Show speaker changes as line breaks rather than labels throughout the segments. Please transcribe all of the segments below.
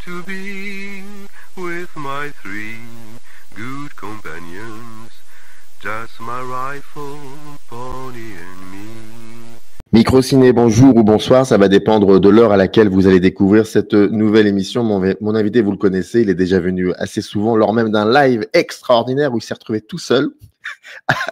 to be with my three good companions, just my rifle, pony and me.
Microciné, bonjour ou bonsoir, ça va dépendre de l'heure à laquelle vous allez découvrir cette nouvelle émission. Mon invité, vous le connaissez, il est déjà venu assez souvent lors même d'un live extraordinaire où il s'est retrouvé tout seul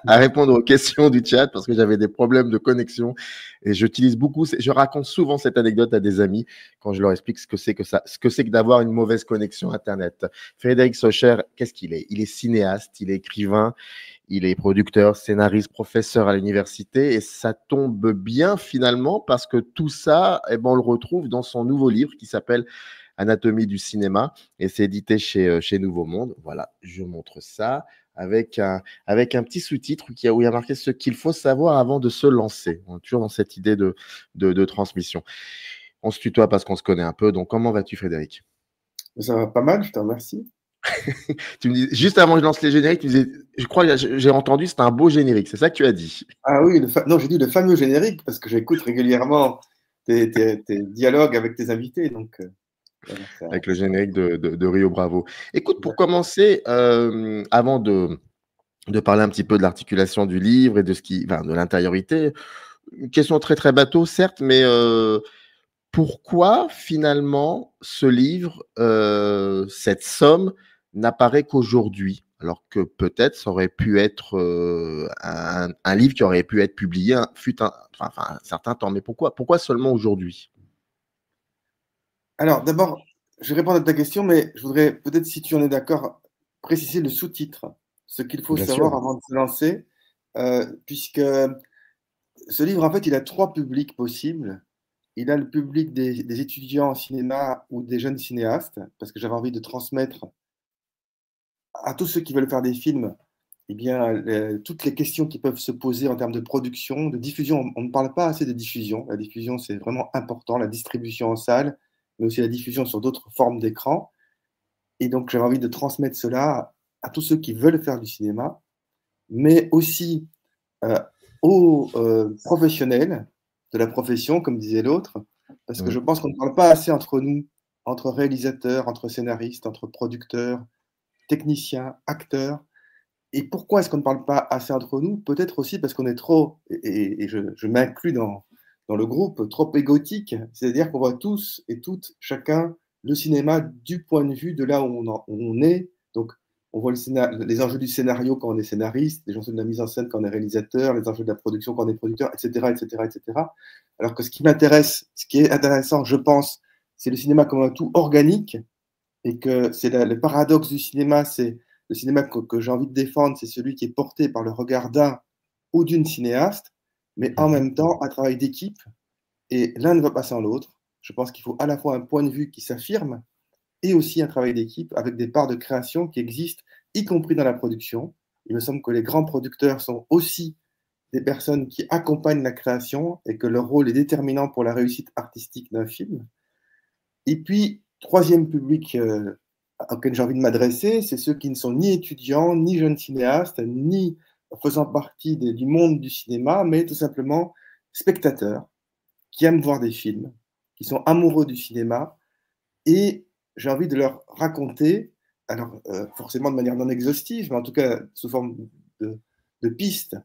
à répondre aux questions du chat parce que j'avais des problèmes de connexion et je raconte souvent cette anecdote à des amis quand je leur explique ce que c'est que d'avoir une mauvaise connexion Internet. Frédéric Socher, qu'est-ce qu'il est? Il est cinéaste, il est écrivain, il est producteur, scénariste, professeur à l'université et ça tombe bien finalement parce que tout ça, on le retrouve dans son nouveau livre qui s'appelle Anatomie du cinéma et c'est édité chez Nouveau Monde. Voilà, je montre ça avec un petit sous-titre où il y a marqué ce qu'il faut savoir avant de se lancer. On est toujours dans cette idée de transmission. On se tutoie parce qu'on se connaît un peu. Donc, comment vas-tu, Frédéric?
Ça va pas mal, je te remercie.
Tu me dis, juste avant que je lance les génériques, tu disais, je crois que j'ai entendu, c'est un beau générique. C'est ça que tu as dit?
Ah oui, non, j'ai dit le fameux générique parce que j'écoute régulièrement tes dialogues avec tes invités. Donc, voilà,
avec le générique de Rio Bravo. Écoute, pour commencer, avant de parler un petit peu de l'articulation du livre et de l'intériorité, une question très très bateau, certes, mais pourquoi finalement ce livre, cette somme, n'apparaît qu'aujourd'hui? Alors que peut-être ça aurait pu être un livre qui aurait pu être publié un certain temps. Mais pourquoi seulement aujourd'hui?
Alors, d'abord, je vais répondre à ta question, mais je voudrais peut-être, si tu en es d'accord, préciser le sous-titre, ce qu'il faut
Bien
savoir
sûr.
avant de se lancer, puisque ce livre, en fait, il a trois publics possibles. Il a le public des étudiants en cinéma ou des jeunes cinéastes, parce que j'avais envie de transmettre à tous ceux qui veulent faire des films, eh bien, toutes les questions qui peuvent se poser en termes de production, de diffusion. On ne parle pas assez de diffusion. La diffusion, c'est vraiment important, la distribution en salle, mais aussi la diffusion sur d'autres formes d'écran. Et donc, j'avais envie de transmettre cela à tous ceux qui veulent faire du cinéma, mais aussi euh, aux professionnels de la profession, comme disait l'autre, parce que je pense qu'on ne parle pas assez entre nous, entre réalisateurs, entre scénaristes, entre producteurs, techniciens, acteurs. Et pourquoi est-ce qu'on ne parle pas assez entre nous? Peut-être aussi parce qu'on est trop, et je m'inclus dans le groupe, trop égotique, c'est-à-dire qu'on voit tous et toutes, chacun, le cinéma du point de vue de là où on est. Donc, on voit les enjeux du scénario quand on est scénariste, les enjeux de la mise en scène quand on est réalisateur, les enjeux de la production quand on est producteur, etc., etc., etc. Alors que ce qui m'intéresse, ce qui est intéressant, je pense, c'est le cinéma comme un tout organique, et que c'est le paradoxe du cinéma, c'est le cinéma que j'ai envie de défendre, c'est celui qui est porté par le regard d'un ou d'une cinéaste, mais en même temps un travail d'équipe, et l'un ne va pas sans l'autre. Je pense qu'il faut à la fois un point de vue qui s'affirme et aussi un travail d'équipe avec des parts de création qui existent, y compris dans la production. Il me semble que les grands producteurs sont aussi des personnes qui accompagnent la création et que leur rôle est déterminant pour la réussite artistique d'un film. Et puis, troisième public auquel j'ai envie de m'adresser, c'est ceux qui ne sont ni étudiants, ni jeunes cinéastes, ni faisant partie du monde du cinéma, mais tout simplement spectateurs qui aiment voir des films, qui sont amoureux du cinéma. Et j'ai envie de leur raconter, alors forcément de manière non exhaustive, mais en tout cas sous forme de pistes,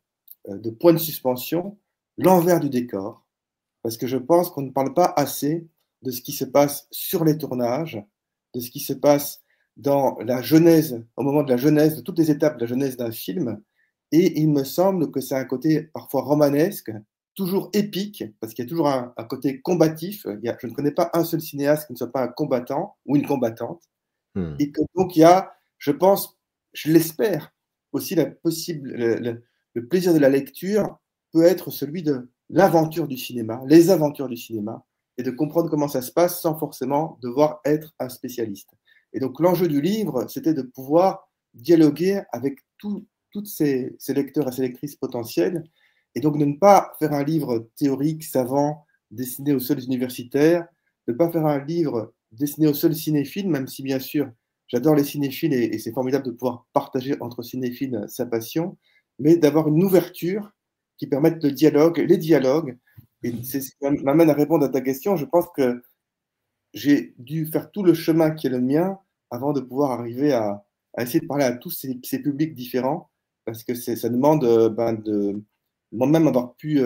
de points de suspension, l'envers du décor. Parce que je pense qu'on ne parle pas assez de ce qui se passe sur les tournages, de ce qui se passe dans la genèse, au moment de la genèse, de toutes les étapes de la genèse d'un film. Et il me semble que c'est un côté parfois romanesque, toujours épique, parce qu'il y a toujours un côté combatif. Je ne connais pas un seul cinéaste qui ne soit pas un combattant ou une combattante. Et que donc il y a, je pense, je l'espère, aussi le plaisir de la lecture peut être celui de l'aventure du cinéma, les aventures du cinéma, et de comprendre comment ça se passe sans forcément devoir être un spécialiste. Et donc l'enjeu du livre, c'était de pouvoir dialoguer avec tous ces lecteurs et ces lectrices potentiels, et donc de ne pas faire un livre théorique, savant, destiné aux seuls universitaires, de ne pas faire un livre destiné aux seuls cinéphiles, même si bien sûr j'adore les cinéphiles et c'est formidable de pouvoir partager entre cinéphiles sa passion, mais d'avoir une ouverture qui permette le dialogue, les dialogues. Et c'est ce qui m'amène à répondre à ta question. Je pense que j'ai dû faire tout le chemin qui est le mien avant de pouvoir arriver à essayer de parler à tous ces publics différents, parce que ça demande de moi-même avoir pu,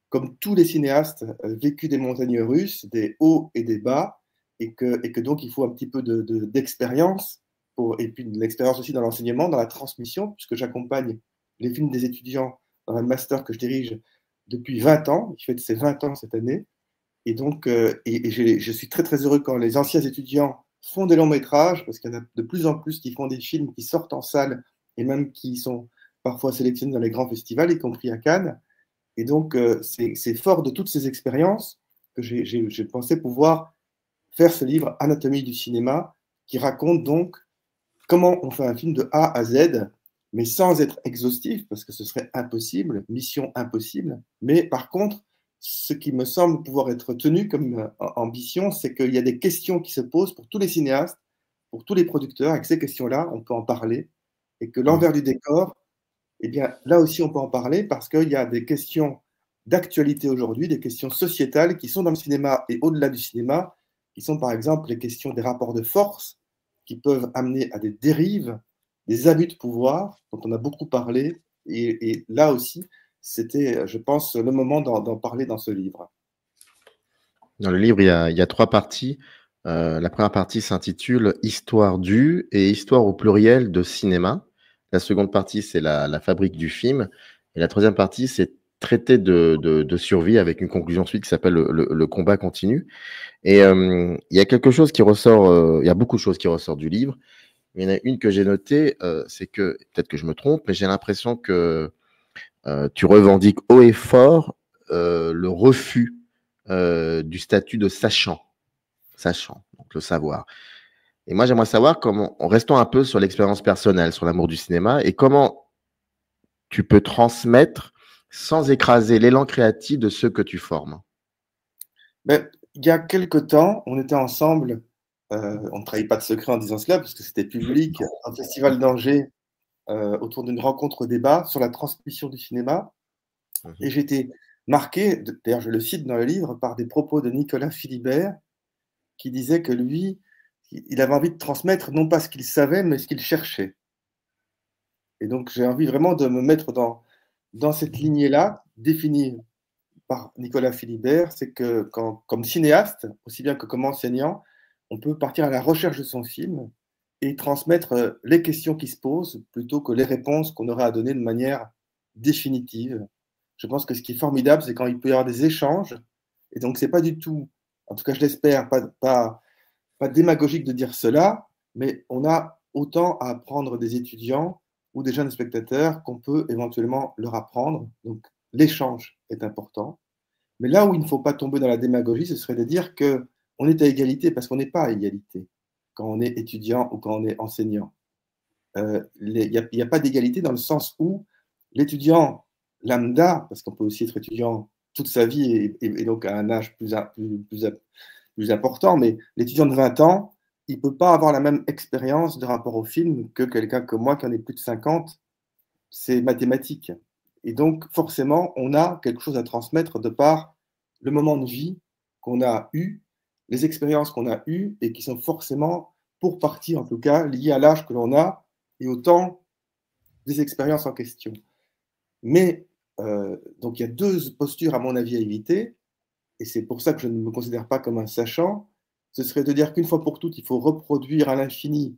comme tous les cinéastes, vécu des montagnes russes, des hauts et des bas, et que donc il faut un petit peu d'expérience, et puis de l'expérience aussi dans l'enseignement, dans la transmission, puisque j'accompagne les films des étudiants dans un master que je dirige depuis 20 ans, il fait de ses 20 ans cette année, et donc je suis très très heureux quand les anciens étudiants font des longs métrages, parce qu'il y en a de plus en plus qui font des films qui sortent en salle, et même qui sont parfois sélectionnés dans les grands festivals, y compris à Cannes. Et donc, c'est fort de toutes ces expériences que j'ai pensé pouvoir faire ce livre Anatomie du cinéma, qui raconte donc comment on fait un film de A à Z, mais sans être exhaustif, parce que ce serait impossible, mission impossible. Mais par contre, ce qui me semble pouvoir être tenu comme ambition, c'est qu'il y a des questions qui se posent pour tous les cinéastes, pour tous les producteurs, et que ces questions-là, on peut en parler, et que l'envers du décor, eh bien, là aussi, on peut en parler parce qu'il y a des questions d'actualité aujourd'hui, des questions sociétales qui sont dans le cinéma et au-delà du cinéma, qui sont par exemple les questions des rapports de force qui peuvent amener à des dérives, des abus de pouvoir, dont on a beaucoup parlé. Et là aussi, c'était, je pense, le moment d'en parler dans ce livre.
Dans le livre, il y a 3 parties. La première partie s'intitule « Histoire du » et « Histoire au pluriel de cinéma ». La seconde partie, c'est la fabrique du film. Et la troisième partie, c'est traité de survie avec une conclusion ensuite qui s'appelle le combat continu. Et il y a quelque chose qui ressort, il y a beaucoup de choses qui ressortent du livre. Il y en a une que j'ai notée, c'est que, peut-être que je me trompe, mais j'ai l'impression que tu revendiques haut et fort le refus du statut de sachant, donc le savoir. Et moi, j'aimerais savoir comment, en restant un peu sur l'expérience personnelle, sur l'amour du cinéma, et comment tu peux transmettre sans écraser l'élan créatif de ceux que tu formes.
Ben, il y a quelque temps, on était ensemble, on ne trahit pas de secret en disant cela, parce que c'était public, un festival d'Angers, autour d'une rencontre débat sur la transmission du cinéma. Et j'étais marqué, d'ailleurs je le cite dans le livre, par des propos de Nicolas Philibert, qui disait que lui, il avait envie de transmettre non pas ce qu'il savait, mais ce qu'il cherchait. Et donc j'ai envie vraiment de me mettre dans cette lignée-là, définie par Nicolas Philibert, c'est que comme cinéaste, aussi bien que comme enseignant, on peut partir à la recherche de son film et transmettre les questions qui se posent plutôt que les réponses qu'on aura à donner de manière définitive. Je pense que ce qui est formidable, c'est quand il peut y avoir des échanges. Et donc, ce n'est pas du tout, en tout cas, je l'espère, pas démagogique de dire cela, mais on a autant à apprendre des étudiants ou des jeunes spectateurs qu'on peut éventuellement leur apprendre. Donc, l'échange est important. Mais là où il ne faut pas tomber dans la démagogie, ce serait de dire qu'on est à égalité parce qu'on n'est pas à égalité quand on est étudiant ou quand on est enseignant. Il n'y a pas d'égalité dans le sens où l'étudiant lambda, parce qu'on peut aussi être étudiant toute sa vie et donc à un âge plus important, mais l'étudiant de 20 ans, il ne peut pas avoir la même expérience de rapport au film que quelqu'un comme moi qui en est plus de 50. C'est mathématique. Et donc, forcément, on a quelque chose à transmettre de par le moment de vie qu'on a eu, les expériences qu'on a eues et qui sont forcément, pour partie en tout cas, liées à l'âge que l'on a et au temps des expériences en question. Mais, donc, il y a 2 postures, à mon avis, à éviter, et c'est pour ça que je ne me considère pas comme un sachant. Ce serait de dire qu'une fois pour toutes, il faut reproduire à l'infini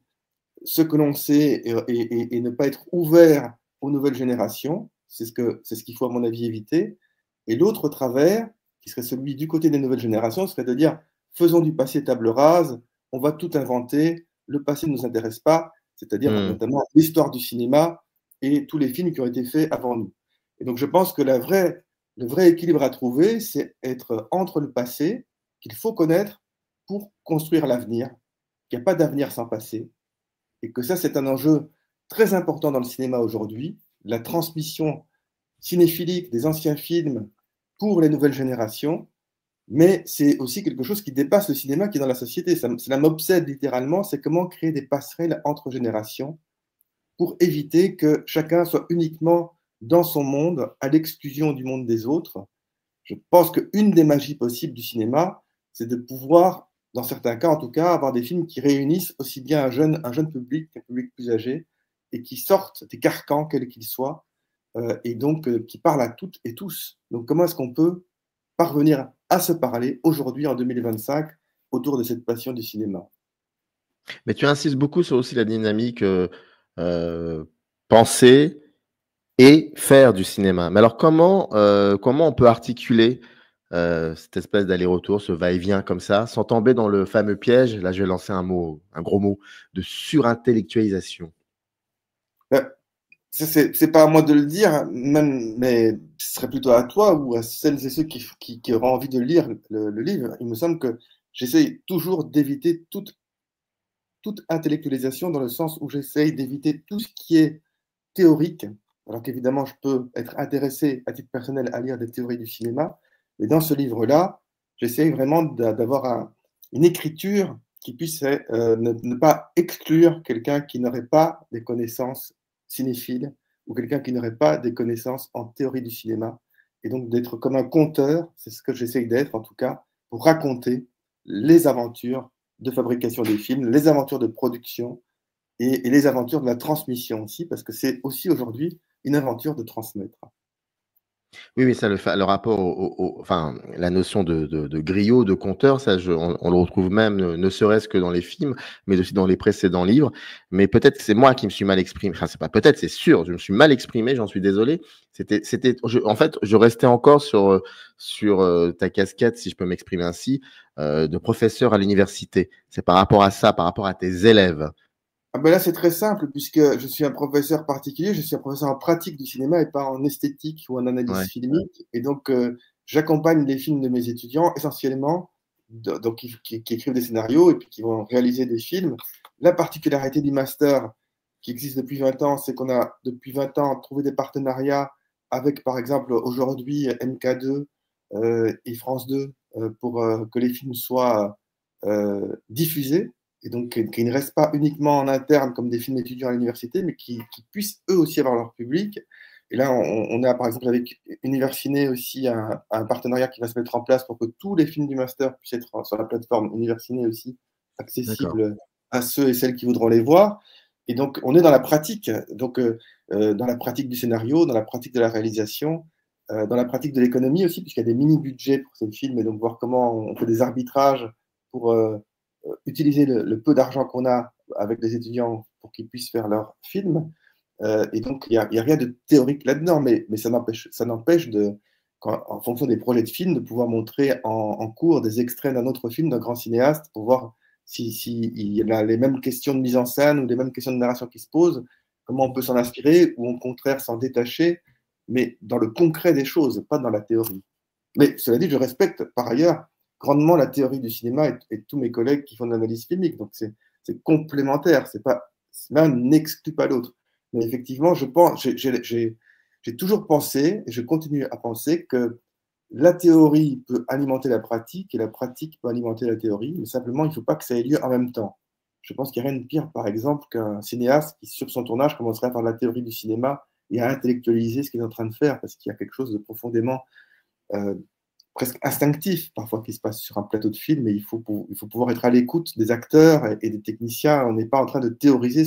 ce que l'on sait et ne pas être ouvert aux nouvelles générations. C'est ce qu'il faut, à mon avis, éviter. Et l'autre travers, qui serait celui du côté des nouvelles générations, serait de dire faisons du passé table rase, on va tout inventer, le passé ne nous intéresse pas, c'est-à-dire notamment l'histoire du cinéma et tous les films qui ont été faits avant nous. Et donc je pense que le vrai équilibre à trouver, c'est être entre le passé, qu'il faut connaître pour construire l'avenir, qu'il n'y a pas d'avenir sans passé, et que ça, c'est un enjeu très important dans le cinéma aujourd'hui, la transmission cinéphilique des anciens films pour les nouvelles générations, mais c'est aussi quelque chose qui dépasse le cinéma, qui est dans la société. Cela m'obsède littéralement, c'est comment créer des passerelles entre générations pour éviter que chacun soit uniquement dans son monde, à l'exclusion du monde des autres. Je pense qu'une des magies possibles du cinéma, c'est de pouvoir dans certains cas en tout cas, avoir des films qui réunissent aussi bien un jeune public qu'un public plus âgé, et qui sortent des carcans, quels qu'ils soient, et donc qui parlent à toutes et tous. Donc comment est-ce qu'on peut parvenir à se parler aujourd'hui, en 2025, autour de cette passion du cinéma?
Mais tu insistes beaucoup sur aussi la dynamique penser et faire du cinéma. Mais alors comment on peut articuler cette espèce d'aller-retour, ce va-et-vient comme ça, sans tomber dans le fameux piège, là je vais lancer un gros mot, de surintellectualisation?
Ben, ça, c'est pas à moi de le dire, même, mais ce serait plutôt à toi ou à celles et ceux qui auront envie de lire le livre. Il me semble que j'essaye toujours d'éviter toute intellectualisation, dans le sens où j'essaye d'éviter tout ce qui est théorique, alors qu'évidemment, je peux être intéressé à titre personnel à lire des théories du cinéma, mais dans ce livre-là, j'essaye vraiment d'avoir une écriture qui puisse ne pas exclure quelqu'un qui n'aurait pas des connaissances cinéphiles, ou quelqu'un qui n'aurait pas des connaissances en théorie du cinéma, et donc d'être comme un conteur, c'est ce que j'essaye d'être en tout cas, pour raconter les aventures de fabrication des films, les aventures de production, et les aventures de la transmission aussi, parce que c'est aussi aujourd'hui une aventure de transmettre.
Oui, mais ça, le rapport enfin, la notion de griot, de conteur, ça, on le retrouve même, ne serait-ce que dans les films, mais aussi dans les précédents livres. Mais peut-être que c'est moi qui me suis mal exprimé. Enfin, c'est pas peut-être, c'est sûr, je me suis mal exprimé, j'en suis désolé. En fait, je restais encore sur ta casquette, si je peux m'exprimer ainsi, de professeur à l'université. C'est par rapport à ça, par rapport à tes élèves.
Ah ben là, c'est très simple, puisque je suis un professeur particulier, je suis un professeur en pratique du cinéma et pas en esthétique ou en analyse
Ouais,
filmique. Et donc, j'accompagne les films de mes étudiants essentiellement, donc qui écrivent des scénarios et puis qui vont réaliser des films. La particularité du master qui existe depuis 20 ans, c'est qu'on a depuis 20 ans trouvé des partenariats avec, par exemple, aujourd'hui MK2 et France 2 pour que les films soient diffusés, et donc qui ne restent pas uniquement en interne comme des films étudiants à l'université, mais qui puissent eux aussi avoir leur public. Et là, on a par exemple avec Universiné aussi un partenariat qui va se mettre en place pour que tous les films du master puissent être sur la plateforme Universiné aussi,
d'accord.
accessibles à ceux et celles qui voudront les voir. Et donc, on est dans la pratique, donc dans la pratique du scénario, dans la pratique de la réalisation, dans la pratique de l'économie aussi, puisqu'il y a des mini-budgets pour ces films, et donc voir comment on fait des arbitrages pour utiliser le peu d'argent qu'on a avec les étudiants pour qu'ils puissent faire leurs films. Et donc, il n'y a rien de théorique là-dedans, mais ça n'empêche en fonction des projets de films, de pouvoir montrer en cours des extraits d'un autre film d'un grand cinéaste pour voir s'il y a les mêmes questions de mise en scène ou les mêmes questions de narration qui se posent, comment on peut s'en inspirer ou au contraire s'en détacher, mais dans le concret des choses, pas dans la théorie. Mais cela dit, je respecte par ailleurs grandement la théorie du cinéma et tous mes collègues qui font de l'analyse filmique. Donc c'est complémentaire, l'un n'exclut pas l'autre. Mais effectivement, je pense, j'ai toujours pensé, et je continue à penser que la théorie peut alimenter la pratique et la pratique peut alimenter la théorie, mais simplement, il ne faut pas que ça ait lieu en même temps. Je pense qu'il n'y a rien de pire, par exemple, qu'un cinéaste qui, sur son tournage, commencerait à faire la théorie du cinéma et à intellectualiser ce qu'il est en train de faire, parce qu'il y a quelque chose de profondément euh, presque instinctif parfois qui se passe sur un plateau de film, et il faut pouvoir être à l'écoute des acteurs et des techniciens. On n'est pas en train de théoriser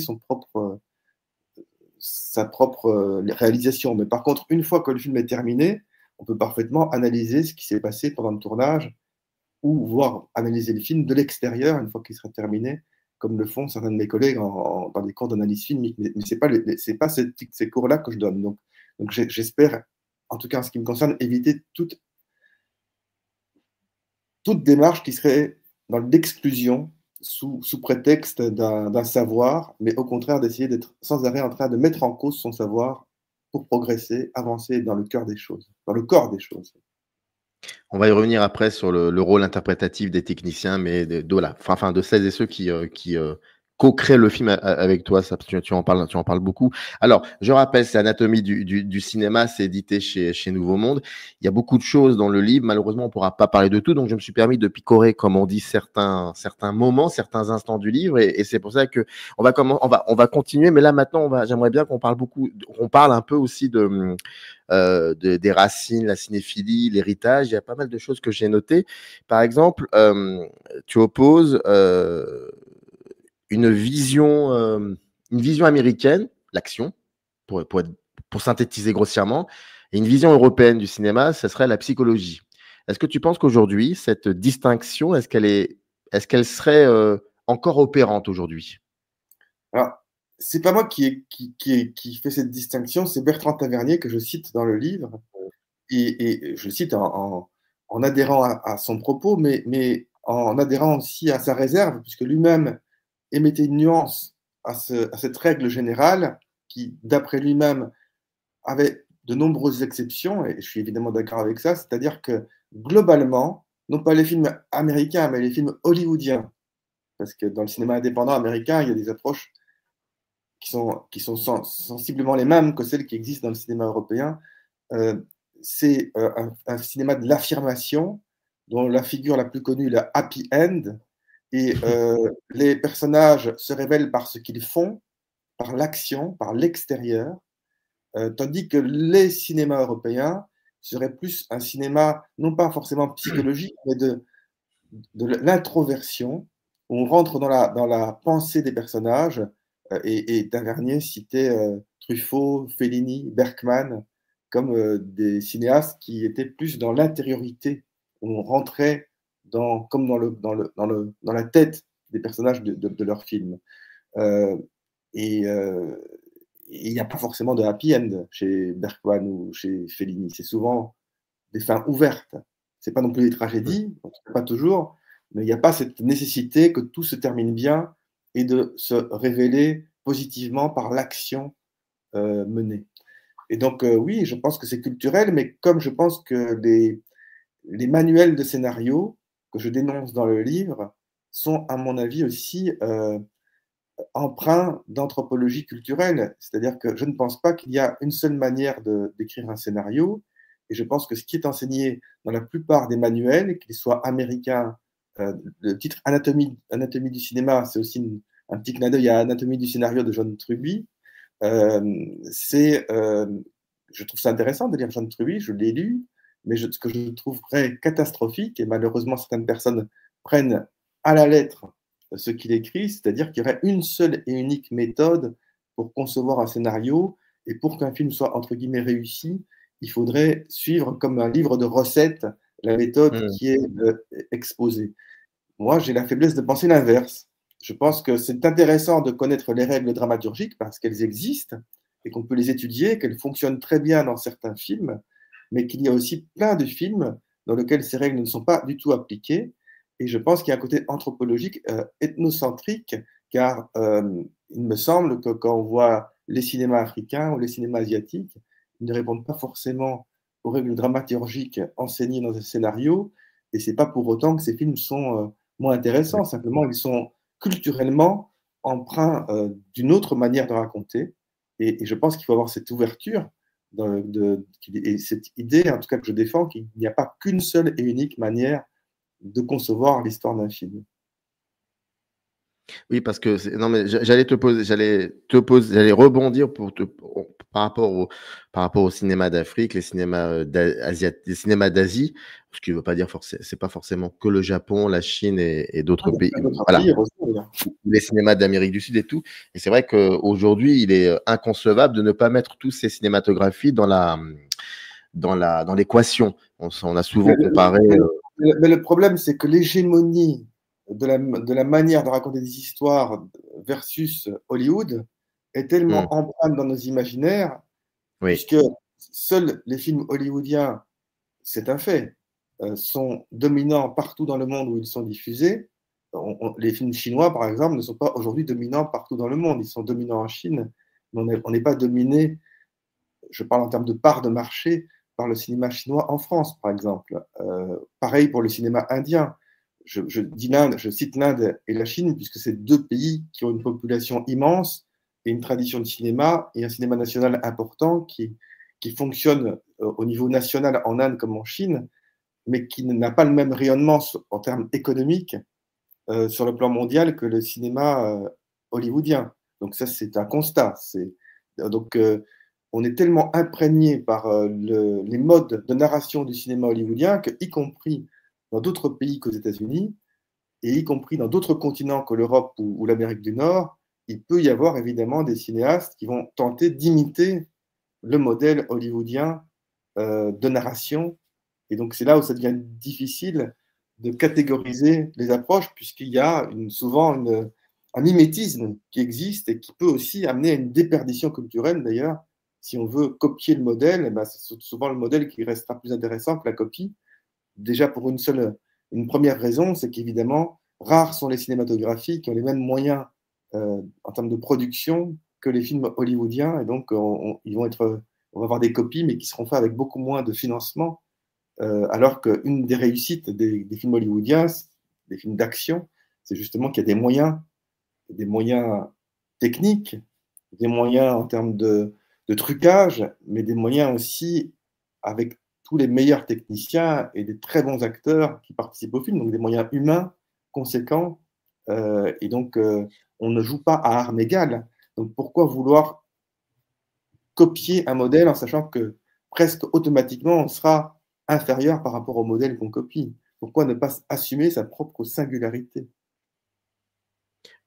sa propre réalisation. Mais par contre, une fois que le film est terminé, on peut parfaitement analyser ce qui s'est passé pendant le tournage, ou voir analyser le film de l'extérieur une fois qu'il sera terminé, comme le font certains de mes collègues dans des cours d'analyse filmique. Mais ce n'est pas ces cours-là que je donne. Donc j'espère, en tout cas en ce qui me concerne, éviter toute démarche qui serait dans l'exclusion sous prétexte d'un savoir, mais au contraire d'essayer d'être sans arrêt en train de mettre en cause son savoir pour progresser, avancer dans le cœur des choses, dans le corps des choses.
On va y revenir après sur le rôle interprétatif des techniciens, mais voilà, enfin, de celles et ceux co-crée le film avec toi, ça, tu en parles beaucoup. Alors, je rappelle, c'est Anatomie du cinéma, c'est édité chez Nouveau Monde. Il y a beaucoup de choses dans le livre. Malheureusement, on ne pourra pas parler de tout, donc je me suis permis de picorer, comme on dit, certains moments, certains instants du livre, et c'est pour ça que on va continuer. Mais là, maintenant, j'aimerais bien qu'on parle un peu aussi des racines, la cinéphilie, l'héritage. Il y a pas mal de choses que j'ai notées. Par exemple, tu opposes une vision américaine, l'action, pour synthétiser grossièrement, et une vision européenne du cinéma, ce serait la psychologie. Est-ce que tu penses qu'aujourd'hui, cette distinction, est-ce qu'elle serait encore opérante aujourd'hui?
Alors, c'est pas moi qui fait cette distinction, c'est Bertrand Tavernier que je cite dans le livre, et je cite en adhérant à son propos, mais en adhérant aussi à sa réserve, puisque lui-même émettait une nuance à cette règle générale qui, d'après lui-même, avait de nombreuses exceptions, et je suis évidemment d'accord avec ça, c'est-à-dire que globalement, non pas les films américains, mais les films hollywoodiens, parce que dans le cinéma indépendant américain, il y a des approches qui sont sensiblement les mêmes que celles qui existent dans le cinéma européen. C'est un cinéma de l'affirmation, dont la figure la plus connue est le happy end, et les personnages se révèlent par ce qu'ils font, par l'action, par l'extérieur, tandis que les cinémas européens seraient plus un cinéma, non pas forcément psychologique, mais de l'introversion, où on rentre dans la pensée des personnages, et Tavernier citait Truffaut, Fellini, Bergman, comme des cinéastes qui étaient plus dans l'intériorité, où on rentrait comme dans la tête des personnages de leurs films. Euh, et il n'y a pas forcément de happy end chez Bergman ou chez Fellini. C'est souvent des fins ouvertes. C'est pas non plus des tragédies, pas toujours, mais il n'y a pas cette nécessité que tout se termine bien et de se révéler positivement par l'action menée. Et donc, oui, je pense que c'est culturel, mais comme je pense que les manuels de scénario que je dénonce dans le livre sont, à mon avis, aussi empreints d'anthropologie culturelle. C'est-à-dire que je ne pense pas qu'il y a une seule manière d'écrire un scénario, et je pense que ce qui est enseigné dans la plupart des manuels, qu'ils soient américains, le titre Anatomie du cinéma, c'est aussi un petit clin d'œil à Anatomie du scénario de John Truby. Je trouve ça intéressant de lire John Truby, je l'ai lu, mais ce que je trouverais catastrophique, et malheureusement certaines personnes prennent à la lettre ce qu'il écrit, c'est-à-dire qu'il y aurait une seule et unique méthode pour concevoir un scénario, et pour qu'un film soit entre guillemets réussi, il faudrait suivre comme un livre de recettes la méthode qui est exposée. Moi, j'ai la faiblesse de penser l'inverse. Je pense que c'est intéressant de connaître les règles dramaturgiques parce qu'elles existent et qu'on peut les étudier, qu'elles fonctionnent très bien dans certains films, mais qu'il y a aussi plein de films dans lesquels ces règles ne sont pas du tout appliquées. Et je pense qu'il y a un côté anthropologique, ethnocentrique, car il me semble que quand on voit les cinémas africains ou les cinémas asiatiques, ils ne répondent pas forcément aux règles dramaturgiques enseignées dans un scénario, et c'est pas pour autant que ces films sont moins intéressants, simplement ils sont culturellement empreints d'une autre manière de raconter, et je pense qu'il faut avoir cette ouverture et cette idée, en tout cas que je défends, qu'il n'y a pas qu'une seule et unique manière de concevoir l'histoire d'un film.
Oui, parce que non, mais j'allais rebondir par rapport au cinéma d'Afrique, les cinémas les cinémas d'Asie, ce qui ne veut pas dire c'est pas forcément que le Japon, la Chine et d'autres pays. Voilà. Les cinémas d'Amérique du Sud et tout. Et c'est vrai qu'aujourd'hui, il est inconcevable de ne pas mettre tous ces cinématographies dans l'équation. On a souvent comparé.
Mais le problème, c'est que l'hégémonie de la manière de raconter des histoires versus Hollywood est tellement empreinte dans nos imaginaires, puisque seuls les films hollywoodiens, c'est un fait, sont dominants partout dans le monde où ils sont diffusés. Les films chinois, par exemple, ne sont pas aujourd'hui dominants partout dans le monde. Ils sont dominants en Chine, mais on n'est pas dominé, je parle en termes de part de marché, par le cinéma chinois en France, par exemple. Pareil pour le cinéma indien. dis l'Inde, je cite l'Inde et la Chine, puisque c'est deux pays qui ont une population immense et une tradition de cinéma et un cinéma national important qui fonctionne au niveau national en Inde comme en Chine, mais qui n'a pas le même rayonnement en termes économiques sur le plan mondial que le cinéma hollywoodien. Donc ça, c'est un constat. Donc, on est tellement imprégné par les modes de narration du cinéma hollywoodien qu'y compris dans d'autres pays qu'aux États-Unis, et y compris dans d'autres continents que l'Europe ou l'Amérique du Nord, il peut y avoir évidemment des cinéastes qui vont tenter d'imiter le modèle hollywoodien de narration. Et donc c'est là où ça devient difficile de catégoriser les approches, puisqu'il y a souvent un mimétisme qui existe et qui peut aussi amener à une déperdition culturelle d'ailleurs. Si on veut copier le modèle, eh ben, c'est souvent le modèle qui restera plus intéressant que la copie. Déjà pour une première raison, c'est qu'évidemment, rares sont les cinématographies qui ont les mêmes moyens en termes de production que les films hollywoodiens. Et donc, on va avoir des copies, mais qui seront faites avec beaucoup moins de financement. Alors qu'une des réussites des films hollywoodiens, des films d'action, c'est justement qu'il y a des moyens techniques, des moyens en termes de trucage, mais des moyens aussi avec tous les meilleurs techniciens et des très bons acteurs qui participent au film, donc des moyens humains conséquents. Et donc, on ne joue pas à armes égales. Donc, pourquoi vouloir copier un modèle en sachant que presque automatiquement, on sera inférieur par rapport au modèle qu'on copie? Pourquoi ne pas assumer sa propre singularité?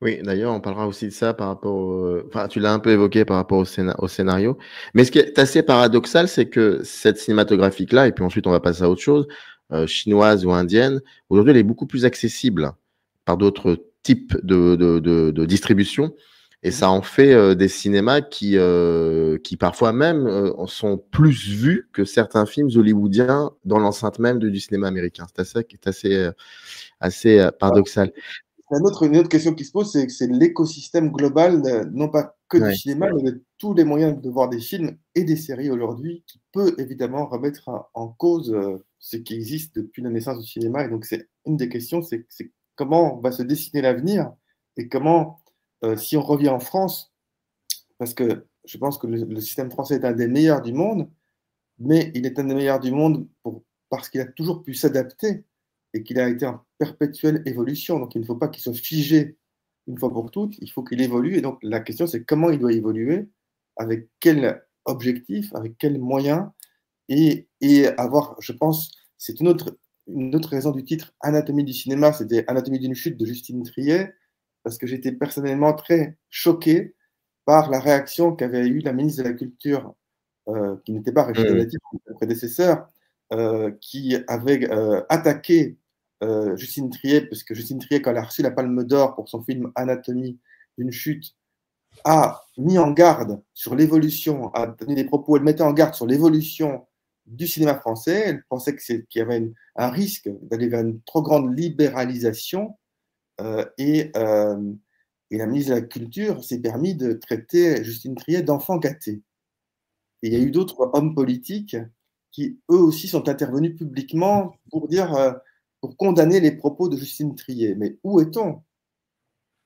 Oui, d'ailleurs, on parlera aussi de ça par rapport enfin, tu l'as un peu évoqué par rapport au scénario. Mais ce qui est assez paradoxal, c'est que cette cinématographique-là, et puis ensuite on va passer à autre chose, chinoise ou indienne, aujourd'hui elle est beaucoup plus accessible par d'autres types de distribution. Et ça en fait des cinémas qui parfois même sont plus vus que certains films hollywoodiens dans l'enceinte même du cinéma américain. C'est ça qui est assez paradoxal.
Une autre question qui se pose, c'est l'écosystème global, non pas que du cinéma, mais de tous les moyens de voir des films et des séries aujourd'hui, qui peut évidemment remettre en cause ce qui existe depuis la naissance du cinéma. Et donc, c'est une des questions, c'est comment va se dessiner l'avenir et comment, si on revient en France, parce que je pense que le système français est un des meilleurs du monde, mais il est un des meilleurs du monde parce qu'il a toujours pu s'adapter et qu'il a été en perpétuelle évolution. Donc, il ne faut pas qu'il soit figé une fois pour toutes, il faut qu'il évolue. Et donc, la question, c'est comment il doit évoluer, avec quel objectif, avec quels moyens, et avoir, je pense, c'est une autre raison du titre Anatomie du cinéma, c'était Anatomie d'une chute de Justine Triet, parce que j'étais personnellement très choqué par la réaction qu'avait eue la ministre de la Culture, qui n'était pas Rachida Dati, son prédécesseur, qui avait attaqué Justine Triet, parce que Justine Triet, quand elle a reçu la Palme d'Or pour son film Anatomie d'une chute, a mis en garde sur l'évolution, a donné des propos, elle mettait en garde sur l'évolution du cinéma français. Elle pensait qu'il y avait un risque d'aller vers une trop grande libéralisation et la ministre de la Culture s'est permis de traiter Justine Triet d'enfant gâté. Et il y a eu d'autres hommes politiques qui, eux aussi, sont intervenus publiquement pour pour condamner les propos de Justine Triet. Mais où est-on?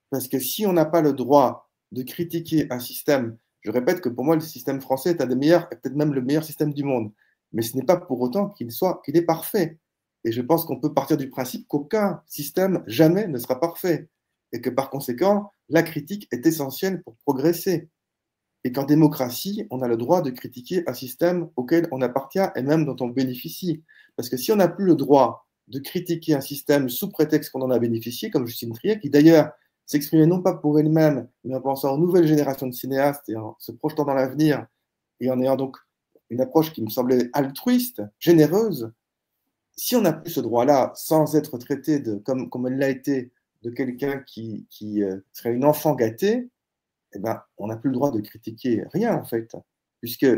Parce que si on n'a pas le droit de critiquer un système, je répète que pour moi, le système français est un des meilleurs, peut-être même le meilleur système du monde, mais ce n'est pas pour autant qu'il est parfait. Et je pense qu'on peut partir du principe qu'aucun système jamais ne sera parfait. Et que par conséquent, la critique est essentielle pour progresser. Et qu'en démocratie, on a le droit de critiquer un système auquel on appartient et même dont on bénéficie. Parce que si on n'a plus le droit de critiquer un système sous prétexte qu'on en a bénéficié, comme Justine Triet, qui d'ailleurs s'exprimait non pas pour elle-même, mais en pensant aux nouvelles générations de cinéastes et en se projetant dans l'avenir, et en ayant donc une approche qui me semblait altruiste, généreuse, si on n'a plus ce droit-là, sans être traité comme elle l'a été, de quelqu'un qui serait une enfant gâtée, eh ben, on n'a plus le droit de critiquer rien, en fait. Puisque,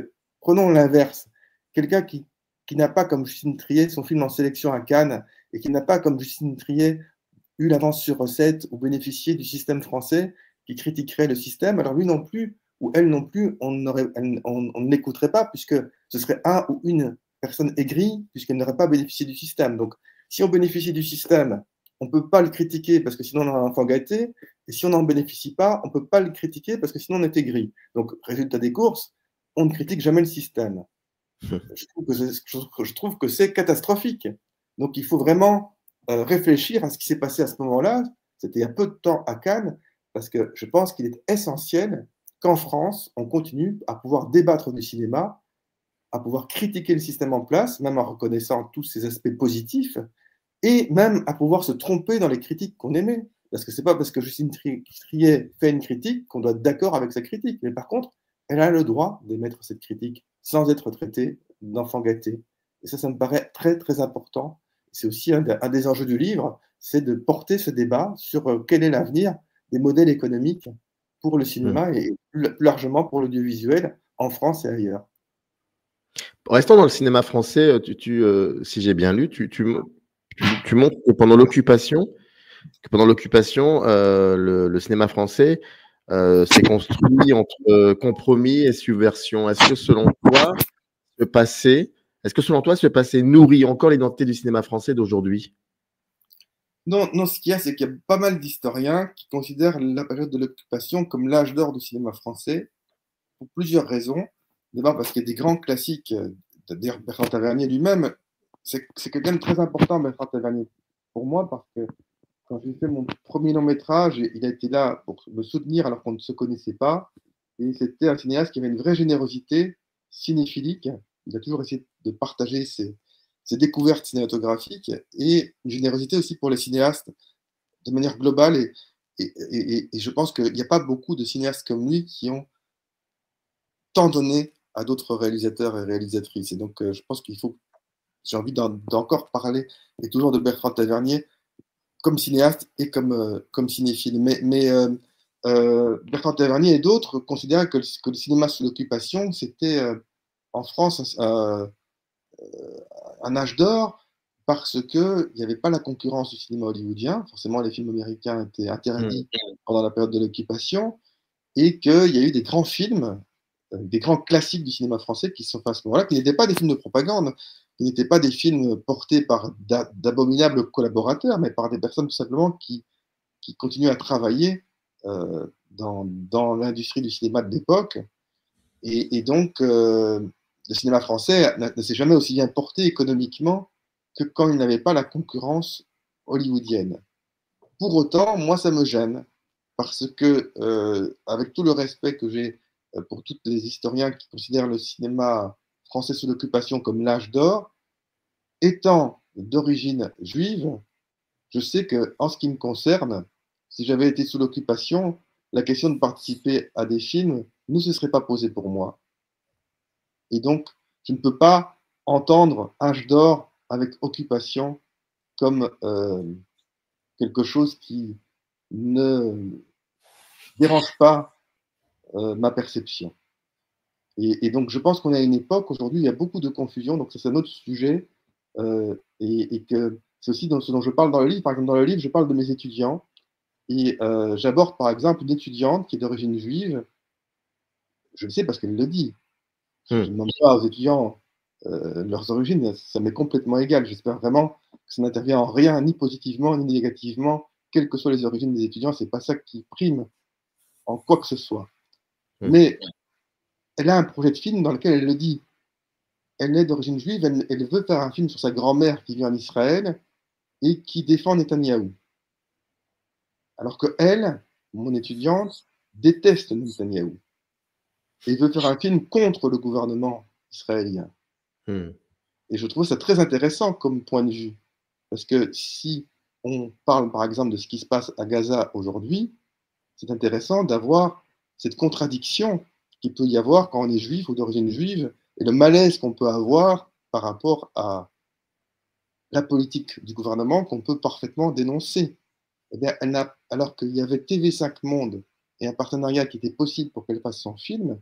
prenons l'inverse, quelqu'un qui n'a pas, comme Justine Triet, son film en sélection à Cannes, et qui n'a pas, comme Justine Triet, eu l'avance sur recette ou bénéficié du système français, qui critiquerait le système, alors lui non plus, ou elle non plus, on ne l'écouterait pas, puisque ce serait un ou une personne aigrie, puisqu'elle n'aurait pas bénéficié du système. Donc, si on bénéficie du système on ne peut pas le critiquer parce que sinon on a un enfant gâté, et si on n'en bénéficie pas, on ne peut pas le critiquer parce que sinon on est aigri. Donc, résultat des courses, on ne critique jamais le système. Je trouve que c'est catastrophique. Donc, il faut vraiment réfléchir à ce qui s'est passé à ce moment-là. C'était il y a peu de temps à Cannes, parce que je pense qu'il est essentiel qu'en France, on continue à pouvoir débattre du cinéma, à pouvoir critiquer le système en place, même en reconnaissant tous ses aspects positifs, et même à pouvoir se tromper dans les critiques qu'on émet. Parce que ce n'est pas parce que Justine Triet fait une critique qu'on doit être d'accord avec sa critique. Mais par contre, elle a le droit d'émettre cette critique sans être traitée d'enfant gâté. Et ça me paraît très, très important. C'est aussi un des enjeux du livre, c'est de porter ce débat sur quel est l'avenir des modèles économiques pour le cinéma et plus largement pour l'audiovisuel en France et ailleurs.
Restant dans le cinéma français, si j'ai bien lu, tu montres que pendant l'occupation, le cinéma français s'est construit entre compromis et subversion. Est-ce que selon toi, ce passé nourrit encore l'identité du cinéma français d'aujourd'hui?
Non, ce qu'il y a, c'est qu'il y a pas mal d'historiens qui considèrent la période de l'occupation comme l'âge d'or du cinéma français, pour plusieurs raisons. D'abord parce qu'il y a des grands classiques, d'ailleurs Bertrand Tavernier lui-même, c'est quelqu'un de très important, Bertrand Tavernier, pour moi, parce que quand j'ai fait mon premier long métrage, il a été là pour me soutenir alors qu'on ne se connaissait pas. Et c'était un cinéaste qui avait une vraie générosité cinéphilique. Il a toujours essayé de partager ses découvertes cinématographiques et une générosité aussi pour les cinéastes de manière globale. Et je pense qu'il n'y a pas beaucoup de cinéastes comme lui qui ont tant donné à d'autres réalisateurs et réalisatrices. Et donc, je pense j'ai envie d'encore parler, et toujours de Bertrand Tavernier, comme cinéaste et comme cinéphile. Mais Bertrand Tavernier et d'autres considèrent que le cinéma sous l'occupation, c'était en France un âge d'or parce qu'il n'y avait pas la concurrence du cinéma hollywoodien. Forcément, les films américains étaient interdits pendant la période de l'occupation et qu'il y a eu des grands films, des grands classiques du cinéma français qui se sont faits à ce moment-là, qui n'étaient pas des films de propagande, qui n'étaient pas des films portés par d'abominables collaborateurs, mais par des personnes tout simplement qui continuent à travailler dans l'industrie du cinéma de l'époque. Et donc, le cinéma français ne s'est jamais aussi bien porté économiquement que quand il n'avait pas la concurrence hollywoodienne. Pour autant, moi, ça me gêne, parce que, avec tout le respect que j'ai pour tous les historiens qui considèrent le cinéma français sous l'occupation comme l'âge d'or, étant d'origine juive, je sais qu'en ce qui me concerne, si j'avais été sous l'occupation, la question de participer à des films ne se serait pas posée pour moi. Et donc, je ne peux pas entendre âge d'or avec occupation comme quelque chose qui ne dérange pas ma perception. Et donc, je pense qu'on est à une époque, aujourd'hui, il y a beaucoup de confusion, donc c'est un autre sujet, et que c'est aussi ce dont je parle dans le livre. Par exemple, dans le livre, je parle de mes étudiants, et j'aborde, par exemple, une étudiante qui est d'origine juive. Je le sais parce qu'elle le dit. Je ne demande pas aux étudiants leurs origines, ça m'est complètement égal. J'espère vraiment que ça n'intervient en rien, ni positivement, ni négativement, quelles que soient les origines des étudiants. Ce n'est pas ça qui prime en quoi que ce soit. Mais elle a un projet de film dans lequel elle le dit. Elle est d'origine juive, elle veut faire un film sur sa grand-mère qui vit en Israël et qui défend Netanyahou. Alors que elle, mon étudiante, déteste Netanyahou et veut faire un film contre le gouvernement israélien. Et je trouve ça très intéressant comme point de vue. Parce que si on parle par exemple de ce qui se passe à Gaza aujourd'hui, c'est intéressant d'avoir cette contradiction qu'il peut y avoir quand on est juif ou d'origine juive et le malaise qu'on peut avoir par rapport à la politique du gouvernement qu'on peut parfaitement dénoncer. Eh bien, alors qu'il y avait TV5 Monde et un partenariat qui était possible pour qu'elle fasse son film,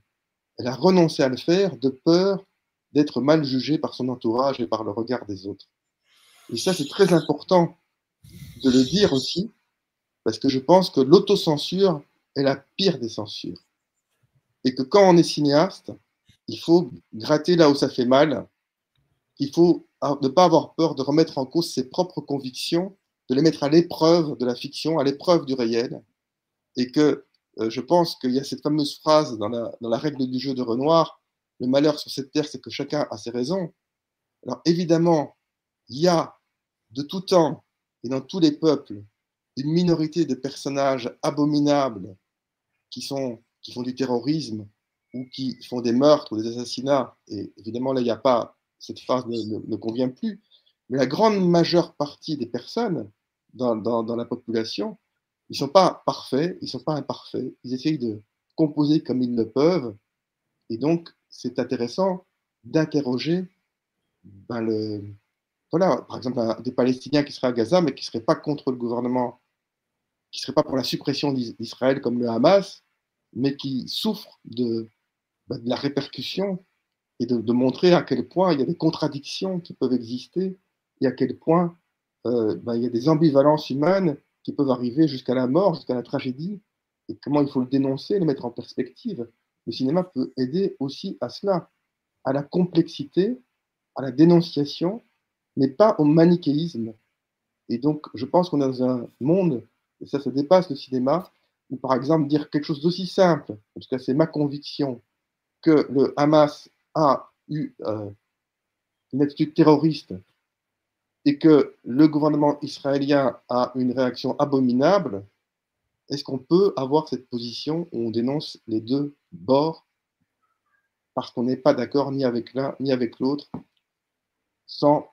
elle a renoncé à le faire de peur d'être mal jugée par son entourage et par le regard des autres. Et ça, c'est très important de le dire aussi, parce que je pense que l'autocensure est la pire des censures. Et que quand on est cinéaste, il faut gratter là où ça fait mal, il faut ne pas avoir peur de remettre en cause ses propres convictions de les mettre à l'épreuve de la fiction, à l'épreuve du réel, et que je pense qu'il y a cette fameuse phrase dans la règle du jeu de Renoir, le malheur sur cette terre, c'est que chacun a ses raisons. Alors évidemment, il y a de tout temps et dans tous les peuples une minorité de personnages abominables qui font du terrorisme ou qui font des meurtres ou des assassinats. Et évidemment, là, il n'y a pas, cette phrase ne convient plus. Mais la grande majeure partie des personnes dans la population, ils ne sont pas parfaits, ils ne sont pas imparfaits. Ils essayent de composer comme ils le peuvent. Et donc, c'est intéressant d'interroger voilà, par exemple, des Palestiniens qui seraient à Gaza, mais qui ne seraient pas contre le gouvernement, qui ne seraient pas pour la suppression d'Israël comme le Hamas, mais qui souffrent de la répercussion et de montrer à quel point il y a des contradictions qui peuvent exister et à quel point il y a des ambivalences humaines qui peuvent arriver jusqu'à la mort, jusqu'à la tragédie, et comment il faut le dénoncer, le mettre en perspective. Le cinéma peut aider aussi à cela, à la complexité, à la dénonciation, mais pas au manichéisme. Et donc, je pense qu'on est dans un monde, et ça dépasse le cinéma, où par exemple, dire quelque chose d'aussi simple, en tout cas c'est ma conviction, que le Hamas a eu une attitude terroriste et que le gouvernement israélien a une réaction abominable, est-ce qu'on peut avoir cette position où on dénonce les deux bords parce qu'on n'est pas d'accord ni avec l'un ni avec l'autre, sans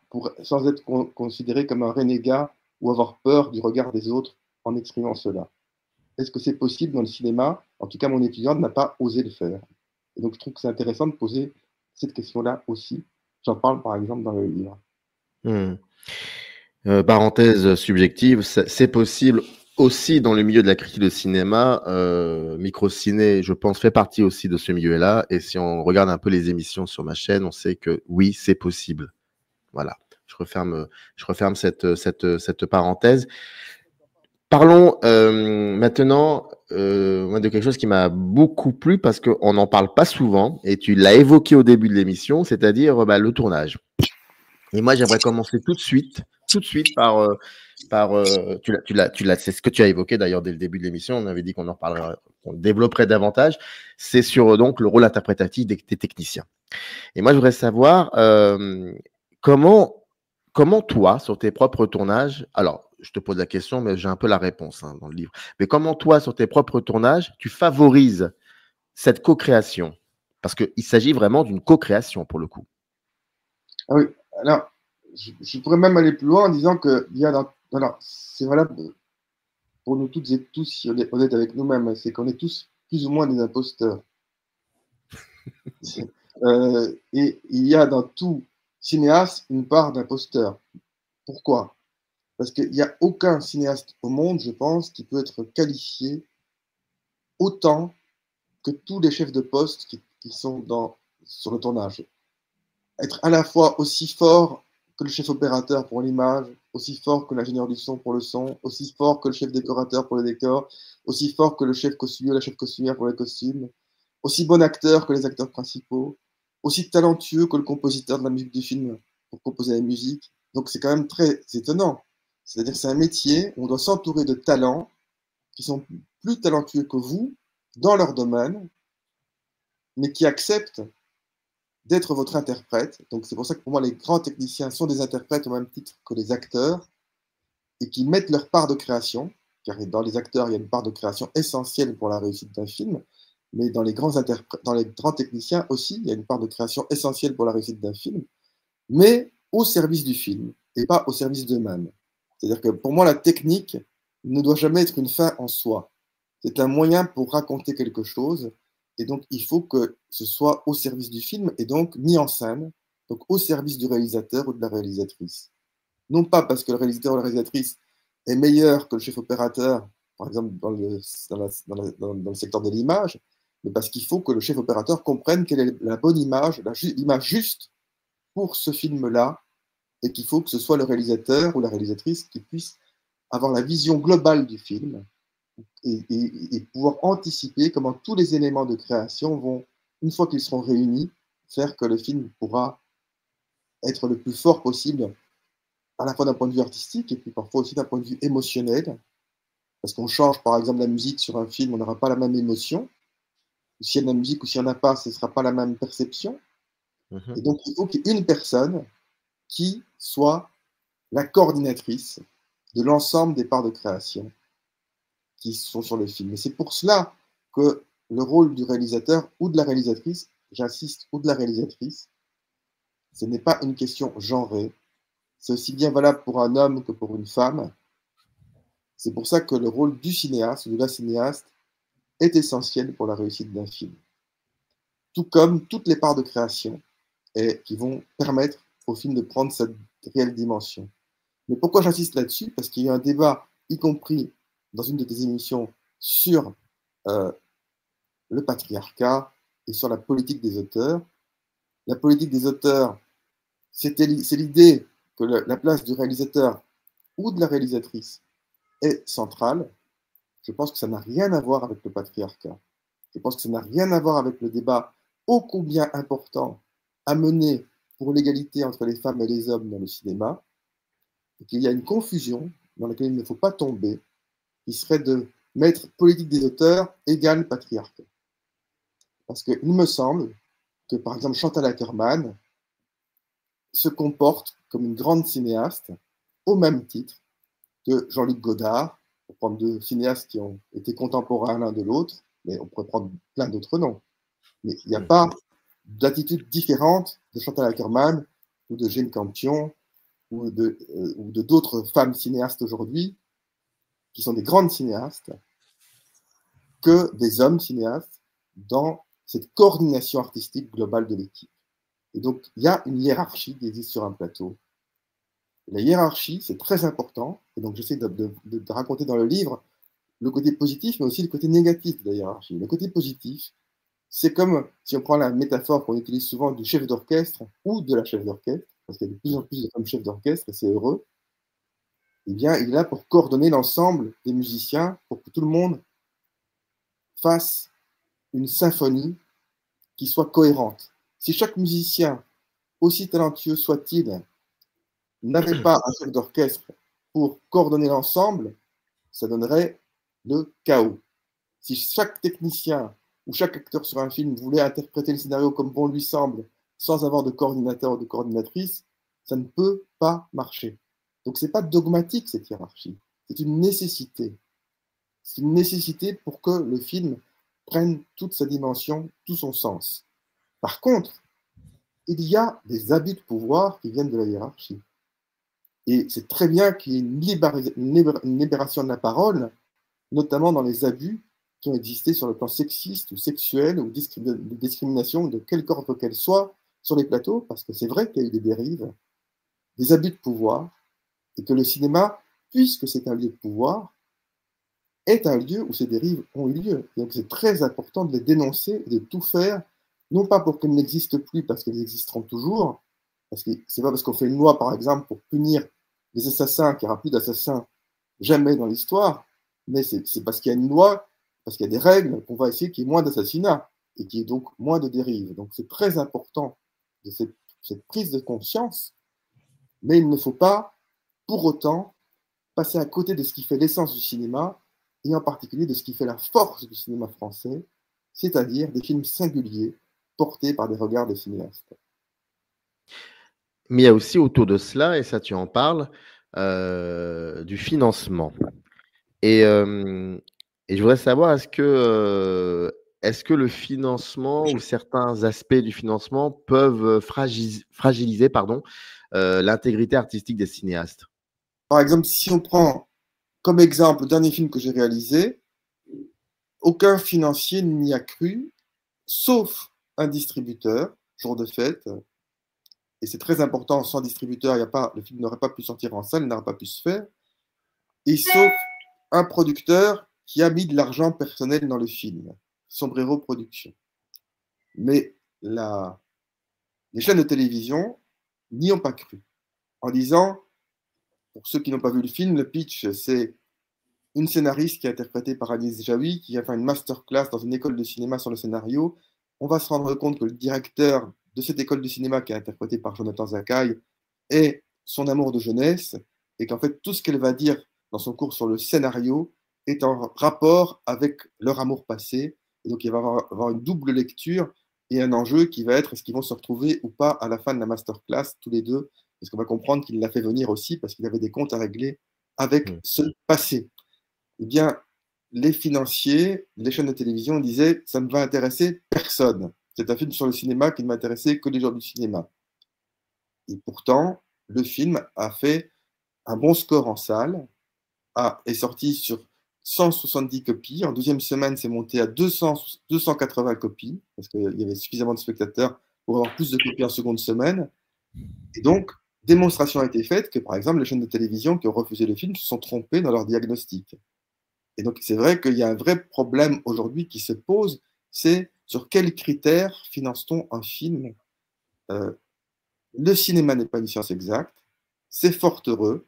être considéré comme un renégat ou avoir peur du regard des autres en exprimant cela? Est-ce que c'est possible dans le cinéma? En tout cas, mon étudiante n'a pas osé le faire. Et donc, je trouve que c'est intéressant de poser cette question-là aussi. J'en parle, par exemple, dans le livre.
Parenthèse subjective, c'est possible aussi dans le milieu de la critique de cinéma. Microciné, je pense, fait partie aussi de ce milieu-là. Et si on regarde un peu les émissions sur ma chaîne, on sait que oui, c'est possible. Voilà, je referme cette parenthèse. Parlons maintenant de quelque chose qui m'a beaucoup plu parce qu'on n'en parle pas souvent et tu l'as évoqué au début de l'émission, c'est-à-dire le tournage. Et moi, j'aimerais commencer tout de suite par c'est ce que tu as évoqué d'ailleurs dès le début de l'émission. On avait dit qu'on en parlerait, qu'on développerait davantage. C'est sur donc le rôle interprétatif des techniciens. Et moi, je voudrais savoir comment toi, sur tes propres tournages, alors je te pose la question, mais j'ai un peu la réponse dans le livre. Mais comment toi, sur tes propres tournages, tu favorises cette co-création? Parce qu'il s'agit vraiment d'une co-création pour le coup.
Ah oui, alors, je pourrais même aller plus loin en disant que alors, c'est valable pour nous toutes et tous, si on est honnête avec nous-mêmes, c'est qu'on est tous plus ou moins des imposteurs. Et il y a dans tout cinéaste une part d'imposteur. Pourquoi? Parce qu'il n'y a aucun cinéaste au monde, je pense, qui peut être qualifié autant que tous les chefs de poste qui sont sur le tournage. Être à la fois aussi fort que le chef opérateur pour l'image, aussi fort que l'ingénieur du son pour le son, aussi fort que le chef décorateur pour le décor, aussi fort que le chef costumier, la chef costumière pour les costumes, aussi bon acteur que les acteurs principaux, aussi talentueux que le compositeur de la musique du film pour composer la musique. Donc c'est quand même très étonnant. C'est-à-dire que c'est un métier où on doit s'entourer de talents qui sont plus talentueux que vous dans leur domaine, mais qui acceptent d'être votre interprète. Donc c'est pour ça que pour moi, les grands techniciens sont des interprètes au même titre que les acteurs et qui mettent leur part de création, car dans les acteurs, il y a une part de création essentielle pour la réussite d'un film, mais dans les grands techniciens aussi, il y a une part de création essentielle pour la réussite d'un film, mais au service du film et pas au service d'eux-mêmes. C'est-à-dire que pour moi, la technique ne doit jamais être une fin en soi. C'est un moyen pour raconter quelque chose, et donc il faut que ce soit au service du film et donc mis en scène, donc au service du réalisateur ou de la réalisatrice. Non pas parce que le réalisateur ou la réalisatrice est meilleur que le chef opérateur, par exemple dans le secteur de l'image, mais parce qu'il faut que le chef opérateur comprenne quelle est la bonne image, l'image juste pour ce film-là, et qu'il faut que ce soit le réalisateur ou la réalisatrice qui puisse avoir la vision globale du film et pouvoir anticiper comment tous les éléments de création vont, une fois qu'ils seront réunis, faire que le film pourra être le plus fort possible à la fois d'un point de vue artistique et puis parfois aussi d'un point de vue émotionnel. Parce qu'on change par exemple la musique sur un film, on n'aura pas la même émotion. S'il y a de la musique ou s'il n'y en a pas, ce ne sera pas la même perception. Et donc il faut qu'il y ait une personne qui soit la coordinatrice de l'ensemble des parts de création qui sont sur le film. Et c'est pour cela que le rôle du réalisateur ou de la réalisatrice, j'insiste, ou de la réalisatrice, ce n'est pas une question genrée. C'est aussi bien valable pour un homme que pour une femme. C'est pour ça que le rôle du cinéaste ou de la cinéaste est essentiel pour la réussite d'un film. Tout comme toutes les parts de création et qui vont permettre au film de prendre cette réelle dimension. Mais pourquoi j'insiste là-dessus? Parce qu'il y a eu un débat, y compris dans une de tes émissions, sur le patriarcat et sur la politique des auteurs. La politique des auteurs, c'est l'idée que la place du réalisateur ou de la réalisatrice est centrale. Je pense que ça n'a rien à voir avec le patriarcat. Je pense que ça n'a rien à voir avec le débat ô combien important à mener pour l'égalité entre les femmes et les hommes dans le cinéma, et qu'il y a une confusion dans laquelle il ne faut pas tomber, qui serait de mettre politique des auteurs égale patriarcat. Parce qu'il me semble que, par exemple, Chantal Akerman se comporte comme une grande cinéaste, au même titre que Jean-Luc Godard, pour prendre deux cinéastes qui ont été contemporains l'un de l'autre, mais on pourrait prendre plein d'autres noms. Mais il n'y a pas d'attitude différente de Chantal Akerman ou de Jane Campion ou de d'autres femmes cinéastes aujourd'hui qui sont des grandes cinéastes que des hommes cinéastes dans cette coordination artistique globale de l'équipe. Et donc, il y a une hiérarchie qui existe sur un plateau. La hiérarchie, c'est très important, et donc j'essaie de raconter dans le livre le côté positif, mais aussi le côté négatif de la hiérarchie. Le côté positif, c'est comme, si on prend la métaphore qu'on utilise souvent du chef d'orchestre ou de la chef d'orchestre, parce qu'il y a de plus en plus de femmes chefs d'orchestre, et c'est heureux, eh bien, il est là pour coordonner l'ensemble des musiciens, pour que tout le monde fasse une symphonie qui soit cohérente. Si chaque musicien, aussi talentueux soit-il, n'avait pas un chef d'orchestre pour coordonner l'ensemble, ça donnerait le chaos. Si chaque technicien ou chaque acteur sur un film voulait interpréter le scénario comme bon lui semble, sans avoir de coordinateur ou de coordinatrice, ça ne peut pas marcher. Donc ce n'est pas dogmatique cette hiérarchie, c'est une nécessité. C'est une nécessité pour que le film prenne toute sa dimension, tout son sens. Par contre, il y a des abus de pouvoir qui viennent de la hiérarchie. Et c'est très bien qu'il y ait une libération de la parole, notamment dans les abus qui ont existé sur le plan sexiste ou sexuel ou de discrimination de quelque ordre qu'elle soit sur les plateaux, parce que c'est vrai qu'il y a eu des dérives, des abus de pouvoir, et que le cinéma, puisque c'est un lieu de pouvoir, est un lieu où ces dérives ont eu lieu. Donc c'est très important de les dénoncer et de tout faire, non pas pour qu'elles n'existent plus, parce qu'elles existeront toujours, parce que c'est pas parce qu'on fait une loi, par exemple, pour punir les assassins qu'il n'y aura plus d'assassins jamais dans l'histoire, mais c'est parce qu'il y a une loi, parce qu'il y a des règles, qu'on va essayer qu'il y ait moins d'assassinats et qu'il y ait donc moins de dérives. Donc c'est très important de cette prise de conscience, mais il ne faut pas, pour autant, passer à côté de ce qui fait l'essence du cinéma, et en particulier de ce qui fait la force du cinéma français, c'est-à-dire des films singuliers portés par des regards de cinéastes.
Mais il y a aussi autour de cela, et ça tu en parles, du financement. Et je voudrais savoir, est-ce que le financement ou certains aspects du financement peuvent fragiliser l'intégrité artistique des cinéastes?
Par exemple, si on prend comme exemple le dernier film que j'ai réalisé, aucun financier n'y a cru, sauf un distributeur, jour de fête. Et c'est très important, sans distributeur, le film n'aurait pas pu sortir en salle, n'aurait pas pu se faire. Et sauf un producteur qui a mis de l'argent personnel dans le film, Sombrero Productions. Mais les chaînes de télévision n'y ont pas cru, en disant, pour ceux qui n'ont pas vu le film, le pitch, c'est une scénariste qui est interprétée par Agnès Jaoui, qui a fait une masterclass dans une école de cinéma sur le scénario. On va se rendre compte que le directeur de cette école de cinéma, qui est interprété par Jonathan Zakaï, est son amour de jeunesse et qu'en fait, tout ce qu'elle va dire dans son cours sur le scénario est en rapport avec leur amour passé. Et donc, il va avoir une double lecture et un enjeu qui va être est-ce qu'ils vont se retrouver ou pas à la fin de la masterclass, tous les deux, parce qu'on va comprendre qu'il l'a fait venir aussi parce qu'il avait des comptes à régler avec ce passé. Eh bien, les financiers, les chaînes de télévision disaient ça ne va intéresser personne. C'est un film sur le cinéma qui ne m'intéressait que les gens du cinéma. Et pourtant, le film a fait un bon score en salle, est sorti sur 170 copies. En deuxième semaine, c'est monté à 280 copies, parce qu'il y avait suffisamment de spectateurs pour avoir plus de copies en seconde semaine. Et donc, démonstration a été faite que, par exemple, les chaînes de télévision qui ont refusé le film se sont trompées dans leur diagnostic. Et donc, c'est vrai qu'il y a un vrai problème aujourd'hui qui se pose, c'est sur quels critères finance-t-on un film? Le cinéma n'est pas une science exacte, c'est fort heureux,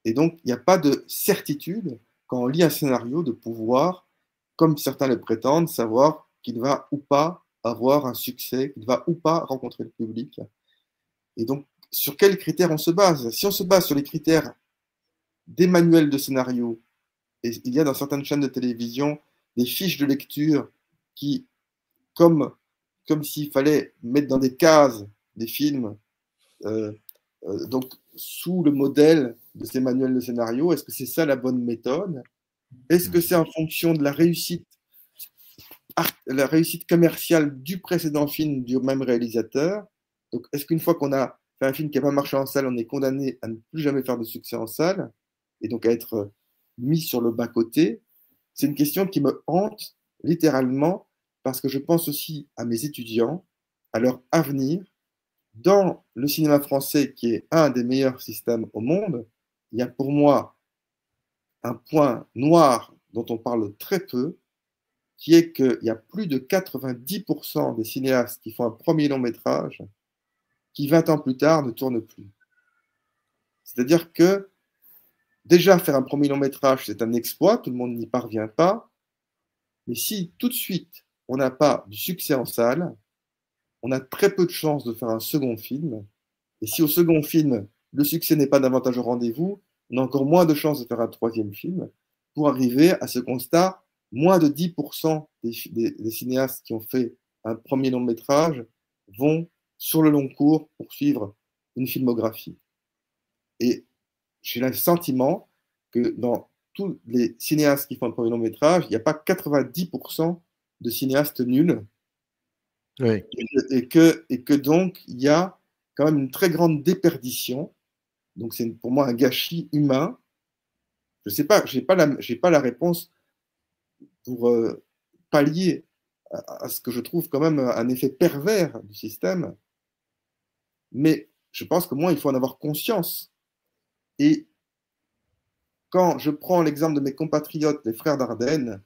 et donc il n'y a pas de certitude quand on lit un scénario de pouvoir, comme certains le prétendent, savoir qu'il va ou pas avoir un succès, qu'il va ou pas rencontrer le public. Et donc, sur quels critères on se base? Si on se base sur les critères des manuels de scénario, et il y a dans certaines chaînes de télévision des fiches de lecture qui, comme s'il fallait mettre dans des cases des films, donc sous le modèle de ces manuels de scénario, est-ce que c'est ça la bonne méthode? Est-ce que c'est en fonction de la réussite commerciale du précédent film du même réalisateur? Donc, est-ce qu'une fois qu'on a fait un film qui n'a pas marché en salle, on est condamné à ne plus jamais faire de succès en salle et donc à être mis sur le bas-côté? C'est une question qui me hante littéralement parce que je pense aussi à mes étudiants, à leur avenir. Dans le cinéma français, qui est un des meilleurs systèmes au monde, il y a pour moi un point noir dont on parle très peu, qui est qu'il y a plus de 90% des cinéastes qui font un premier long métrage qui, 20 ans plus tard, ne tournent plus. C'est-à-dire que déjà faire un premier long métrage, c'est un exploit, tout le monde n'y parvient pas, mais si tout de suite on n'a pas du succès en salle, on a très peu de chances de faire un second film. Et si au second film, le succès n'est pas davantage au rendez-vous, on a encore moins de chances de faire un troisième film pour arriver à ce constat. Moins de 10% des cinéastes qui ont fait un premier long métrage vont, sur le long cours, poursuivre une filmographie. Et j'ai le sentiment que dans tous les cinéastes qui font un premier long métrage, il n'y a pas 90% de cinéastes nuls.
Oui.
Et que donc, il y a quand même une très grande déperdition. Donc, c'est pour moi un gâchis humain. Je ne sais pas, je n'ai pas la réponse pour pallier à ce que je trouve quand même un effet pervers du système. Mais je pense que moi, il faut en avoir conscience. Et quand je prends l'exemple de mes compatriotes, les frères Dardenne,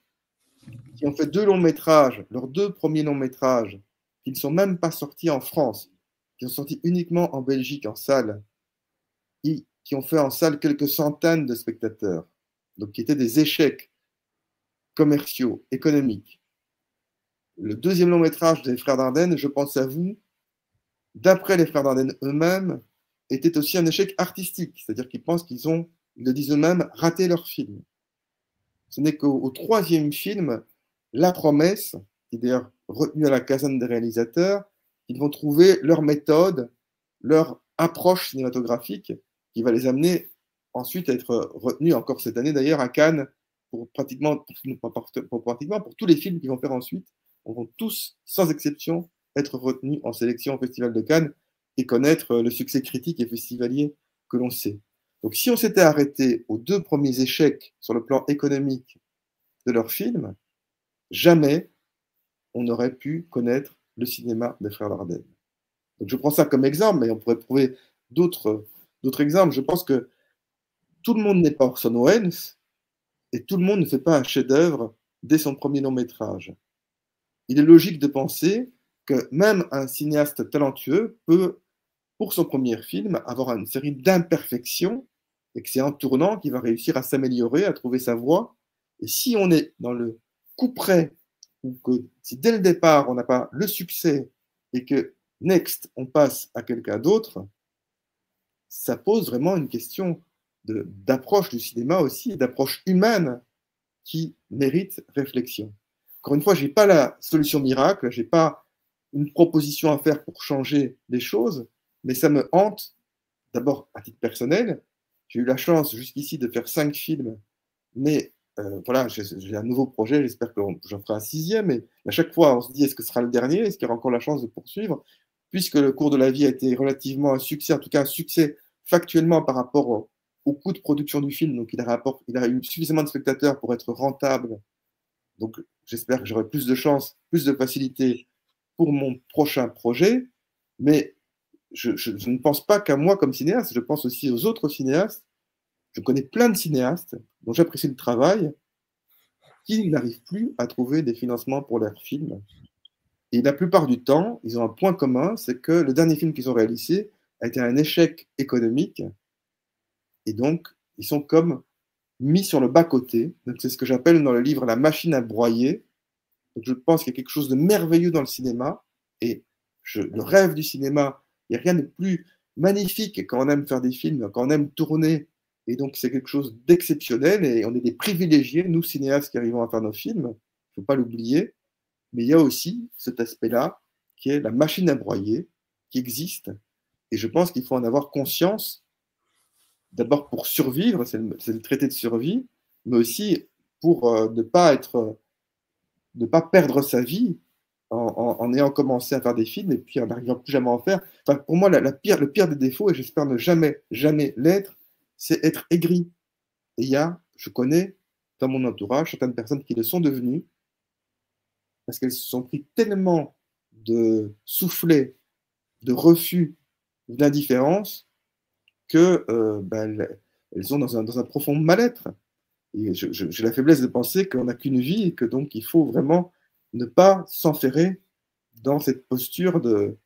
qui ont fait 2 longs métrages, leurs 2 premiers longs métrages, qui ne sont même pas sortis en France, qui sont sortis uniquement en Belgique en salle, et qui ont fait en salle quelques centaines de spectateurs, donc qui étaient des échecs commerciaux, économiques. Le deuxième long métrage des frères Dardenne, je pense à vous, d'après les frères Dardenne eux-mêmes, était aussi un échec artistique, c'est-à-dire qu'ils pensent qu'ils ont, ils le disent eux-mêmes, raté leur film. Ce n'est qu'au troisième film, La Promesse, qui est d'ailleurs retenu à la caserne des réalisateurs, ils vont trouver leur méthode, leur approche cinématographique qui va les amener ensuite à être retenus encore cette année d'ailleurs à Cannes pour pour tous les films qu'ils vont faire ensuite. On vont tous, sans exception, être retenus en sélection au Festival de Cannes et connaître le succès critique et festivalier que l'on sait. Donc si on s'était arrêté aux 2 premiers échecs sur le plan économique de leur film, jamais on n'aurait pu connaître le cinéma des frères Dardenne. Donc je prends ça comme exemple, mais on pourrait trouver d'autres exemples. Je pense que tout le monde n'est pas Orson Welles et tout le monde ne fait pas un chef-d'œuvre dès son premier long métrage. Il est logique de penser que même un cinéaste talentueux peut, pour son premier film, avoir une série d'imperfections et que c'est en tournant qu'il va réussir à s'améliorer, à trouver sa voie. Et si on est dans le coup près, ou que si dès le départ on n'a pas le succès et que next on passe à quelqu'un d'autre, ça pose vraiment une question d'approche du cinéma aussi, d'approche humaine qui mérite réflexion. Encore une fois, je n'ai pas la solution miracle, je n'ai pas une proposition à faire pour changer les choses, mais ça me hante, d'abord à titre personnel. J'ai eu la chance jusqu'ici de faire 5 films, mais voilà, j'ai un nouveau projet, j'espère que j'en ferai un 6e, et à chaque fois on se dit est-ce que ce sera le dernier, est-ce qu'il y aura encore la chance de poursuivre, puisque le cours de la vie a été relativement un succès, en tout cas un succès factuellement par rapport au coût de production du film, donc il a eu suffisamment de spectateurs pour être rentable, donc j'espère que j'aurai plus de chance, plus de facilité pour mon prochain projet, mais je ne pense pas qu'à moi comme cinéaste, je pense aussi aux autres cinéastes. Je connais plein de cinéastes dont j'apprécie le travail qui n'arrivent plus à trouver des financements pour leurs films. Et la plupart du temps, ils ont un point commun, c'est que le dernier film qu'ils ont réalisé a été un échec économique. Et donc, ils sont comme mis sur le bas-côté. Donc, c'est ce que j'appelle dans le livre la machine à broyer. Donc, je pense qu'il y a quelque chose de merveilleux dans le cinéma. Et le rêve du cinéma, il n'y a rien de plus magnifique quand on aime faire des films, quand on aime tourner. Et donc, c'est quelque chose d'exceptionnel. Et on est des privilégiés, nous, cinéastes qui arrivons à faire nos films. Il ne faut pas l'oublier. Mais il y a aussi cet aspect-là, qui est la machine à broyer, qui existe. Et je pense qu'il faut en avoir conscience, d'abord pour survivre, c'est le traité de survie, mais aussi pour ne pas perdre sa vie en ayant commencé à faire des films et puis en n'arrivant plus jamais à en faire. Enfin, pour moi, le pire des défauts, et j'espère ne jamais l'être, c'est être aigri. Et je connais dans mon entourage certaines personnes qui le sont devenues parce qu'elles se sont pris tellement de soufflets, de refus, d'indifférence que elles sont dans un profond mal-être. Et j'ai la faiblesse de penser qu'on n'a qu'une vie et que donc il faut vraiment ne pas s'enferrer dans cette posture de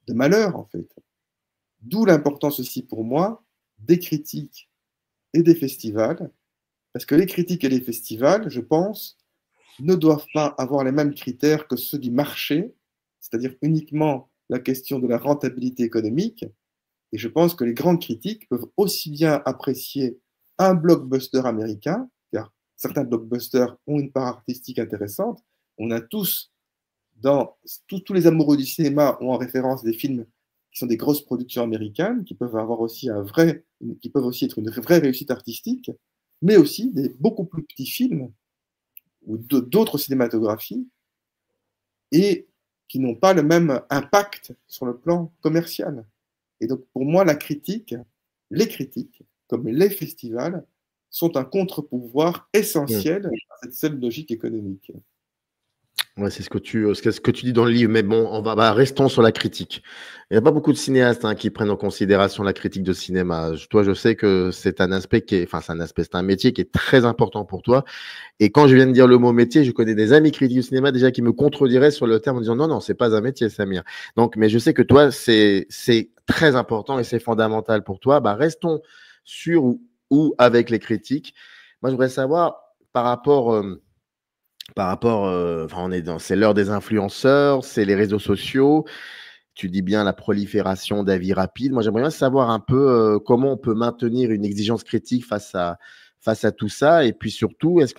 malheur, en fait. D'où l'importance aussi pour moi des critiques et des festivals, parce que les critiques et les festivals, je pense, ne doivent pas avoir les mêmes critères que ceux du marché, c'est-à-dire uniquement la question de la rentabilité économique. Et je pense que les grandes critiques peuvent aussi bien apprécier un blockbuster américain, car certains blockbusters ont une part artistique intéressante. On a tous les amoureux du cinéma ont en référence des films qui sont des grosses productions américaines, qui peuvent avoir aussi qui peuvent aussi être une vraie réussite artistique, mais aussi des beaucoup plus petits films ou d'autres cinématographies et qui n'ont pas le même impact sur le plan commercial. Et donc, pour moi, les critiques, comme les festivals, sont un contre-pouvoir essentiel à cette seule logique économique.
Ouais, c'est ce que tu dis dans le livre, mais bon, restons sur la critique. Il n'y a pas beaucoup de cinéastes qui prennent en considération la critique de cinéma. Toi, je sais que c'est un aspect c'est un métier qui est très important pour toi. Et quand je viens de dire le mot métier, je connais des amis critiques de cinéma déjà qui me contrediraient sur le terme en disant non, c'est pas un métier, Samir. Donc, mais je sais que toi, c'est très important et c'est fondamental pour toi. Restons sur ou avec les critiques. Moi, je voudrais savoir par rapport c'est l'heure des influenceurs, c'est les réseaux sociaux. Tu dis bien la prolifération d'avis rapides. Moi, j'aimerais bien savoir un peu comment on peut maintenir une exigence critique face à tout ça. Et puis surtout, est-ce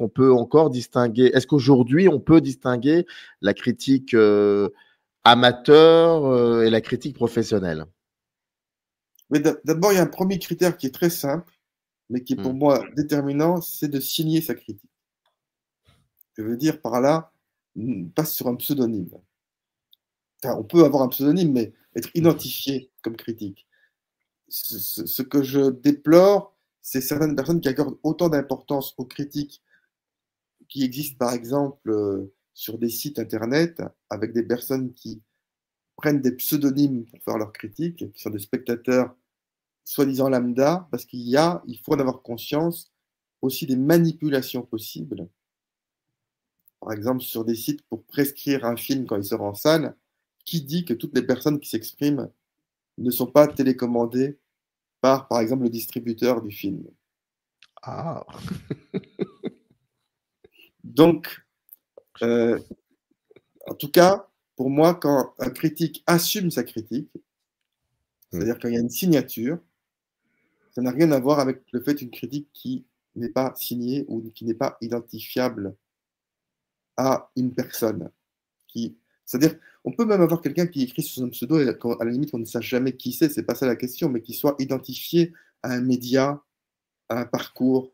qu'aujourd'hui, on peut distinguer la critique amateur et la critique professionnelle?
Mais d'abord, il y a un premier critère qui est très simple, mais qui est pour moi déterminant, c'est de signer sa critique. Je veux dire par là, pas sur un pseudonyme. Enfin, on peut avoir un pseudonyme, mais être identifié comme critique. Ce que je déplore, c'est certaines personnes qui accordent autant d'importance aux critiques qui existent, par exemple, sur des sites internet, avec des personnes qui prennent des pseudonymes pour faire leurs critiques, qui sont des spectateurs soi-disant lambda, parce il faut en avoir conscience aussi des manipulations possibles. Par exemple, sur des sites pour prescrire un film quand il sort en salle, qui dit que toutes les personnes qui s'expriment ne sont pas télécommandées par exemple, le distributeur du film.
Ah.
Donc, en tout cas, pour moi, quand un critique assume sa critique, C'est-à-dire qu'il y a une signature, ça n'a rien à voir avec le fait d'une critique qui n'est pas signée ou qui n'est pas identifiable à une personne. C'est-à-dire, on peut même avoir quelqu'un qui écrit sous un pseudo et à la limite on ne sache jamais qui c'est pas ça la question, mais qui soit identifié à un média, à un parcours,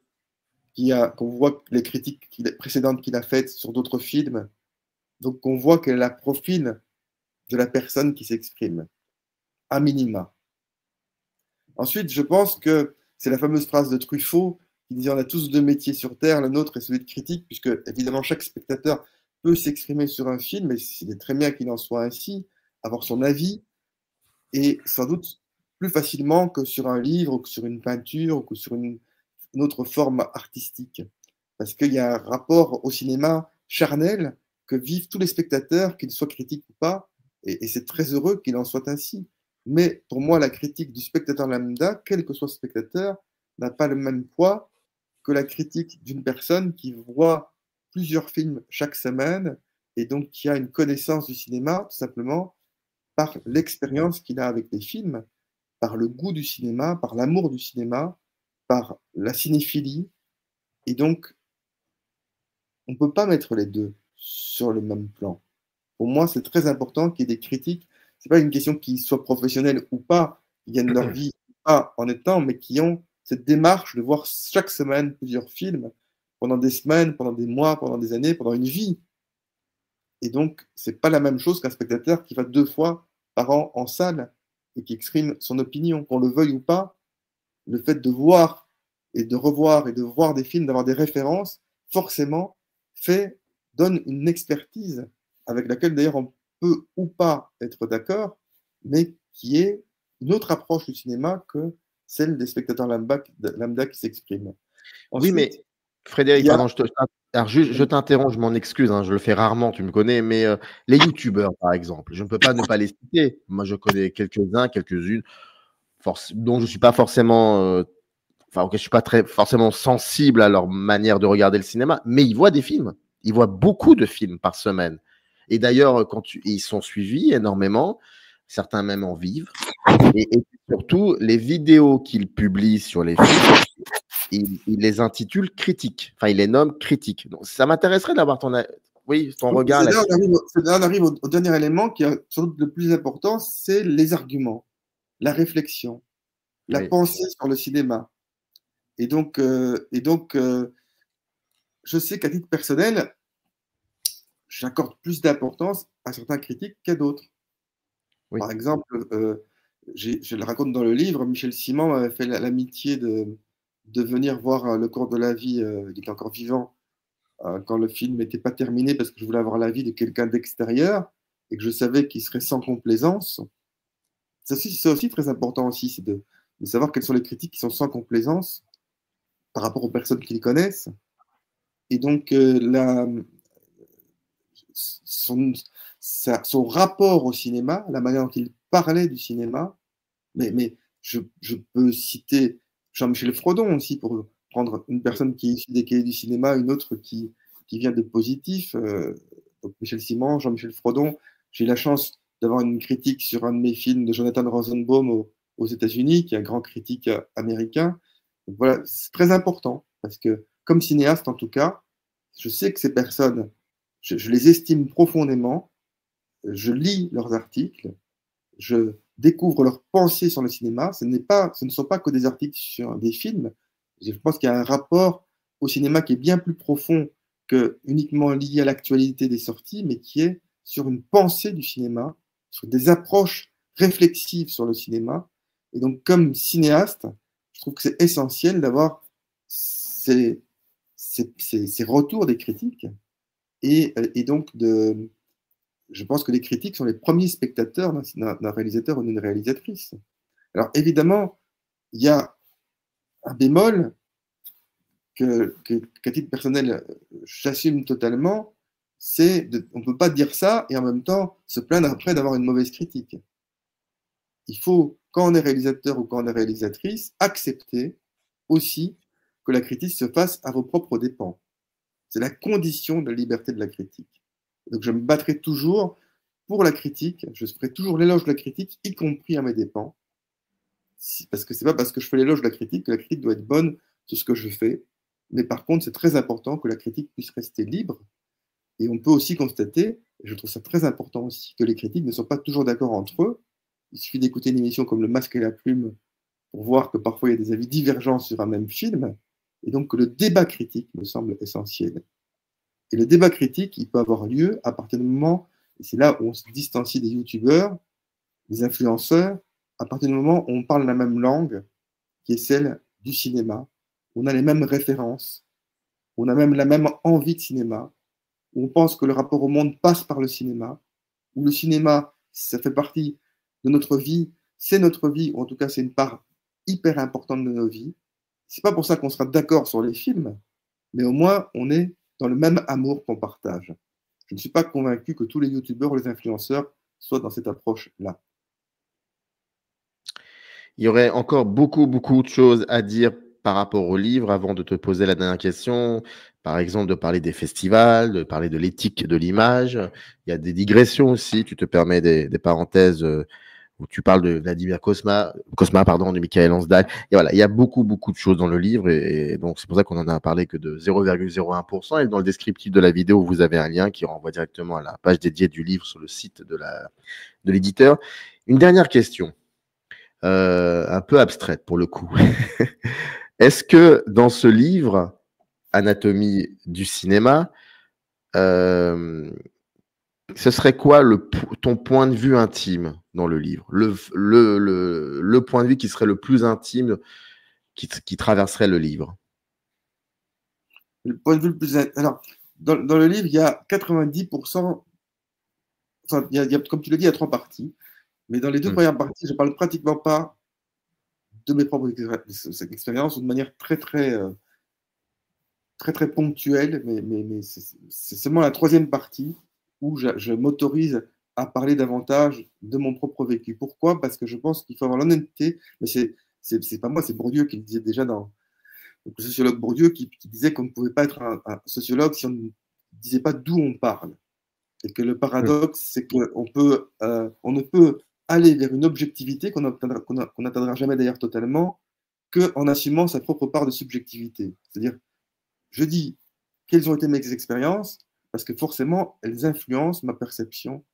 qu'on voit les critiques précédentes qu'il a faites sur d'autres films, donc on voit quel est le profil de la personne qui s'exprime, à minima. Ensuite, je pense que c'est la fameuse phrase de Truffaut qui disait on a tous deux métiers sur Terre, le nôtre est celui de critique, puisque évidemment chaque spectateur peut s'exprimer sur un film, et il est très bien qu'il en soit ainsi, avoir son avis, et sans doute plus facilement que sur un livre, ou que sur une peinture, ou que sur une autre forme artistique. Parce qu'il y a un rapport au cinéma charnel que vivent tous les spectateurs, qu'ils soient critiques ou pas, et c'est très heureux qu'il en soit ainsi. Mais pour moi, la critique du spectateur lambda, quel que soit le spectateur, n'a pas le même poids que la critique d'une personne qui voit plusieurs films chaque semaine et donc qui a une connaissance du cinéma tout simplement par l'expérience qu'il a avec les films, par le goût du cinéma, par l'amour du cinéma, par la cinéphilie. Et donc, on ne peut pas mettre les deux sur le même plan. Pour moi, c'est très important qu'il y ait des critiques. Ce n'est pas une question qu'ils soient professionnels ou pas, qui gagnent leur vie ou pas en étant, mais qui ont cette démarche de voir chaque semaine plusieurs films, pendant des semaines, pendant des mois, pendant des années, pendant une vie. Et donc, ce n'est pas la même chose qu'un spectateur qui va 2 fois par an en salle et qui exprime son opinion, qu'on le veuille ou pas. Le fait de voir et de revoir et de voir des films, d'avoir des références, forcément, donne une expertise avec laquelle d'ailleurs on peut ou pas être d'accord, mais qui est une autre approche du cinéma que celle des spectateurs lambda qui s'expriment.
Oui, mais Frédéric, pardon, alors je t'interromps, je m'en excuse, hein, je le fais rarement, tu me connais, mais les youtubeurs, par exemple, je ne peux pas ne pas les citer. Moi, je connais quelques-uns, quelques-unes, dont je ne suis pas forcément, je suis pas forcément sensible à leur manière de regarder le cinéma, mais ils voient des films. Ils voient beaucoup de films par semaine. Et d'ailleurs, ils sont suivis énormément, certains même en vivent. Et surtout, les vidéos qu'ils publient sur les films, ils les intitulent critiques. Enfin, ils les nomment critiques. Donc, ça m'intéresserait d'avoir ton regard là-dessus.
On arrive au dernier élément qui est sans doute le plus important, c'est les arguments, la réflexion, la pensée sur le cinéma. Et donc, je sais qu'à titre personnel, j'accorde plus d'importance à certains critiques qu'à d'autres. Oui. Par exemple, je le raconte dans le livre, Michel Simon m'avait fait l'amitié de venir voir Le cours de la vie, il était encore vivant, quand le film n'était pas terminé, parce que je voulais avoir l'avis de quelqu'un d'extérieur et que je savais qu'il serait sans complaisance. C'est aussi très important aussi, c'est de savoir quelles sont les critiques qui sont sans complaisance par rapport aux personnes qui les connaissent. Et donc, son rapport au cinéma, la manière dont il parlait du cinéma, mais je peux citer Jean-Michel Frodon aussi, pour prendre une personne qui est issue des cahiers du cinéma, une autre qui vient de Positif, donc Michel Simon, Jean-Michel Frodon. J'ai eu la chance d'avoir une critique sur un de mes films de Jonathan Rosenbaum aux États-Unis, qui est un grand critique américain. Donc voilà, c'est très important, parce que comme cinéaste en tout cas, je sais que ces personnes, je les estime profondément, je lis leurs articles, je découvre leurs pensées sur le cinéma. Ce ne sont pas que des articles sur des films. Je pense qu'il y a un rapport au cinéma qui est bien plus profond que uniquement lié à l'actualité des sorties, mais qui est sur une pensée du cinéma, sur des approches réflexives sur le cinéma. Et donc, comme cinéaste, je trouve que c'est essentiel d'avoir ces retours des critiques et donc je pense que les critiques sont les premiers spectateurs d'un réalisateur ou d'une réalisatrice. Alors évidemment, il y a un bémol qu'à titre personnel, j'assume totalement, on ne peut pas dire ça et en même temps se plaindre après d'avoir une mauvaise critique. Il faut, quand on est réalisateur ou quand on est réalisatrice, accepter aussi que la critique se fasse à vos propres dépens. C'est la condition de la liberté de la critique. Donc je me battrai toujours pour la critique, je ferai toujours l'éloge de la critique, y compris à mes dépens. parce que c'est pas parce que je fais l'éloge de la critique que la critique doit être bonne sur ce que je fais. Mais par contre, c'est très important que la critique puisse rester libre. Et on peut aussi constater, et je trouve ça très important aussi, que les critiques ne sont pas toujours d'accord entre eux. Il suffit d'écouter une émission comme Le Masque et la Plume pour voir que parfois il y a des avis divergents sur un même film. Et donc que le débat critique me semble essentiel. Et le débat critique, il peut avoir lieu à partir du moment, et c'est là où on se distancie des youtubeurs, des influenceurs, à partir du moment où on parle la même langue, qui est celle du cinéma, où on a les mêmes références, où on a même la même envie de cinéma, où on pense que le rapport au monde passe par le cinéma, où le cinéma, ça fait partie de notre vie, c'est notre vie, ou en tout cas c'est une part hyper importante de nos vies. C'est pas pour ça qu'on sera d'accord sur les films, mais au moins on est dans le même amour qu'on partage. Je ne suis pas convaincu que tous les youtubeurs ou les influenceurs soient dans cette approche-là.
Il y aurait encore beaucoup, beaucoup de choses à dire par rapport au livre avant de te poser la dernière question. Par exemple, de parler des festivals, de parler de l'éthique de l'image. Il y a des digressions aussi. Tu te permets des parenthèses où tu parles de Vladimir Cosma, pardon, de Michael Lansdale. Et voilà, il y a beaucoup, beaucoup de choses dans le livre. Et donc, c'est pour ça qu'on en a parlé que de 0,01%. Et dans le descriptif de la vidéo, vous avez un lien qui renvoie directement à la page dédiée du livre sur le site de l'éditeur. Une dernière question. Un peu abstraite pour le coup. Est-ce que dans ce livre, Anatomie du cinéma, ce serait quoi ton point de vue intime dans le livre, le point de vue qui serait le plus intime qui traverserait le livre?
Le point de vue le plus... Alors, dans le livre, il y a 90%, enfin, comme tu l'as dit, il y a 3 parties. Mais dans les 2 premières parties, je ne parle pratiquement pas de mes propres expériences ou de manière très, très ponctuelle. Mais c'est seulement la 3e partie où je m'autorise à parler davantage de mon propre vécu. Pourquoi? Parce que je pense qu'il faut avoir l'honnêteté. Mais c'est pas moi, c'est Bourdieu qui le disait déjà dans le sociologue Bourdieu qui disait qu'on ne pouvait pas être un sociologue si on ne disait pas d'où on parle. Et que le paradoxe, c'est qu'on on ne peut aller vers une objectivité qu'on n'atteindra jamais d'ailleurs totalement, qu'en assumant sa propre part de subjectivité. C'est-à-dire, je dis quelles ont été mes expériences, parce que forcément, elles influencent ma perception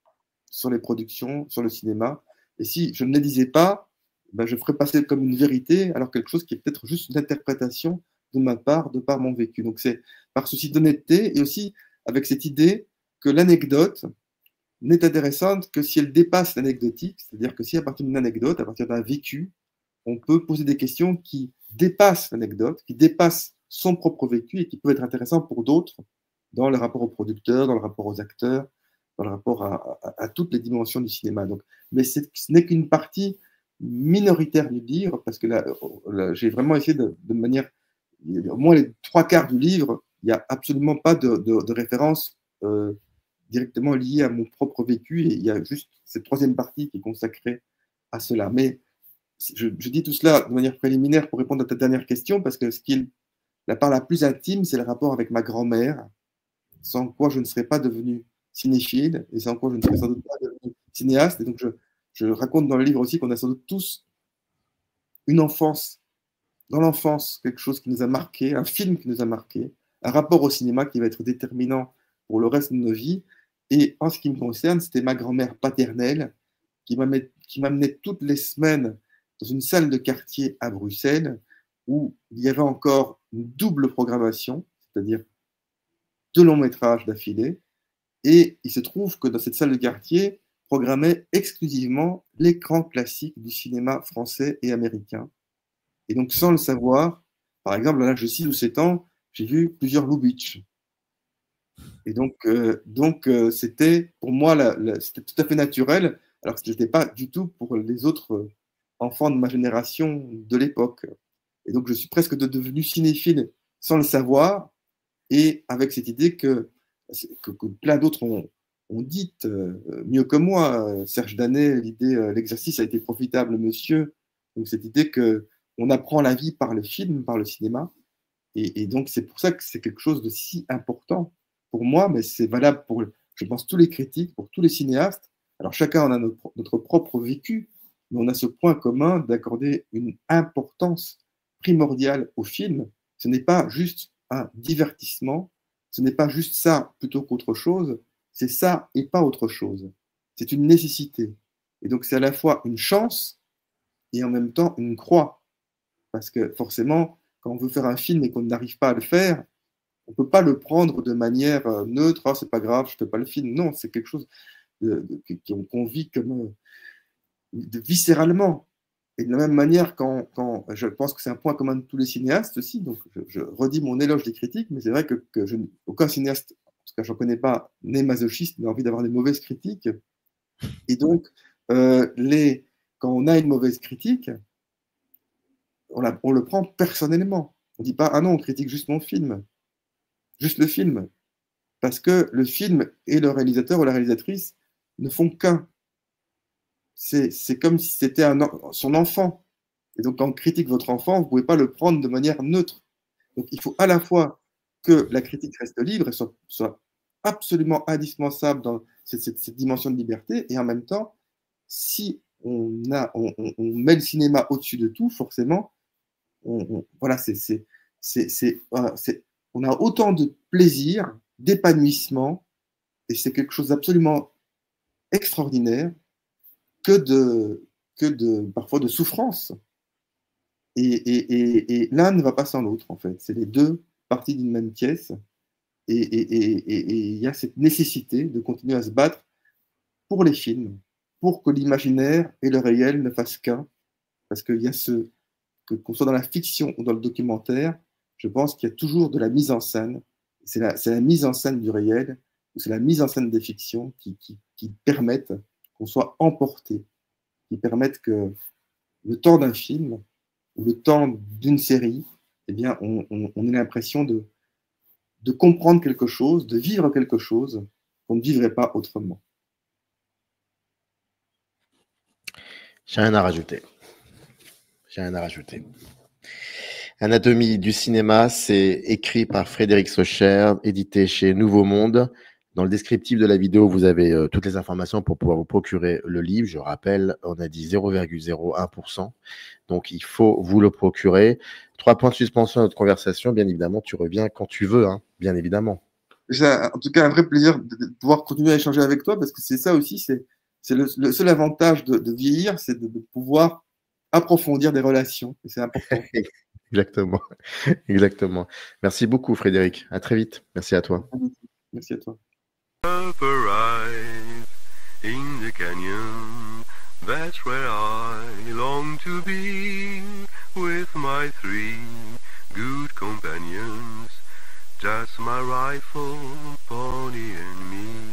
sur les productions, sur le cinéma. Et si je ne les disais pas, ben je ferais passer comme une vérité, alors quelque chose qui est peut-être juste une interprétation de ma part, de par mon vécu. Donc c'est par souci d'honnêteté et aussi avec cette idée que l'anecdote n'est intéressante que si elle dépasse l'anecdotique, c'est-à-dire que si à partir d'une anecdote, à partir d'un vécu, on peut poser des questions qui dépassent l'anecdote, qui dépassent son propre vécu et qui peuvent être intéressantes pour d'autres dans le rapport aux producteurs, dans le rapport aux acteurs, dans le rapport à toutes les dimensions du cinéma. Donc, mais ce n'est qu'une partie minoritaire du livre, parce que là j'ai vraiment essayé de manière, au moins les 3/4 du livre, il n'y a absolument pas de référence directement liée à mon propre vécu, et il y a juste cette 3e partie qui est consacrée à cela. Mais je dis tout cela de manière préliminaire pour répondre à ta dernière question, parce que la part la plus intime, c'est le rapport avec ma grand-mère, sans quoi je ne serais pas devenu cinéphile, et sans quoi je ne serais sans doute pas devenu cinéaste. Et donc je raconte dans le livre aussi qu'on a sans doute tous une enfance, dans l'enfance, quelque chose qui nous a marqué, un film qui nous a marqué, un rapport au cinéma qui va être déterminant pour le reste de nos vies. Et en ce qui me concerne, c'était ma grand-mère paternelle qui m'amenait toutes les semaines dans une salle de quartier à Bruxelles où il y avait encore une double programmation, c'est-à-dire 2 longs métrages d'affilée. Et il se trouve que dans cette salle de quartier, programmait exclusivement les grands classiques du cinéma français et américain. Et donc, sans le savoir, par exemple, à l'âge de 6 ou 7 ans, j'ai vu plusieurs Lubitsch. Et donc c'était pour moi, c'était tout à fait naturel, alors que ce n'était pas du tout pour les autres enfants de ma génération de l'époque. Et donc, je suis presque devenu cinéphile sans le savoir, et avec cette idée que plein d'autres ont dit mieux que moi. Serge Danet, l'idée l'exercice a été profitable, monsieur. Donc, cette idée qu'on apprend la vie par le film, par le cinéma. Et donc, c'est pour ça que c'est quelque chose de si important pour moi, mais c'est valable pour, je pense, tous les critiques, pour tous les cinéastes. Alors, chacun en a notre propre vécu, mais on a ce point commun d'accorder une importance primordiale au film. Ce n'est pas juste un divertissement, ce n'est pas juste ça plutôt qu'autre chose, c'est ça et pas autre chose. C'est une nécessité. Et donc c'est à la fois une chance et en même temps une croix. Parce que forcément, quand on veut faire un film et qu'on n'arrive pas à le faire, on ne peut pas le prendre de manière neutre, oh, c'est pas grave, je ne fais pas le film. Non, c'est quelque chose qu'on vit comme viscéralement. Et de la même manière, quand je pense que c'est un point commun de tous les cinéastes aussi, donc je redis mon éloge des critiques, mais c'est vrai que aucun cinéaste, en tout cas je n'en connais pas, n'est masochiste, n'a envie d'avoir des mauvaises critiques. Et donc, quand on a une mauvaise critique, on le prend personnellement. On ne dit pas, ah non, on critique juste mon film, juste le film. Parce que le film et le réalisateur ou la réalisatrice ne font qu'un. C'est comme si c'était son enfant. Et donc, quand on critique votre enfant, vous ne pouvez pas le prendre de manière neutre. Donc, il faut à la fois que la critique reste libre et soit absolument indispensable dans cette dimension de liberté, et en même temps, si on met le cinéma au-dessus de tout, forcément, voilà, on a autant de plaisir, d'épanouissement, et c'est quelque chose d'absolument extraordinaire que parfois de souffrance. Et l'un ne va pas sans l'autre, en fait. C'est les deux parties d'une même pièce. Et il y a cette nécessité de continuer à se battre pour les films, pour que l'imaginaire et le réel ne fassent qu'un. Parce qu'il y a qu'on soit dans la fiction ou dans le documentaire, je pense qu'il y a toujours de la mise en scène. C'est la mise en scène du réel, ou c'est la mise en scène des fictions qui permettent qu'on soit emporté, qui permettent que le temps d'un film ou le temps d'une série, eh bien, on ait l'impression de comprendre quelque chose, de vivre quelque chose qu'on ne vivrait pas autrement.
J'ai rien à rajouter. Anatomie du cinéma, c'est écrit par Frédéric Socher, édité chez Nouveau Monde. Dans le descriptif de la vidéo, vous avez toutes les informations pour pouvoir vous procurer le livre. Je rappelle, on a dit 0,01%. Donc, il faut vous le procurer. 3 points de suspension à notre conversation. Bien évidemment, tu reviens quand tu veux, hein, bien évidemment.
C'est en tout cas un vrai plaisir de pouvoir continuer à échanger avec toi, parce que c'est ça aussi, c'est le seul avantage de vieillir, c'est de pouvoir approfondir des relations. Et c'est important.
Exactement. Merci beaucoup, Frédéric. À très vite. Merci à toi.
Merci à toi.
Upper eyes in the canyon, that's where I long to be, with my 3 good companions, just my rifle, pony and me.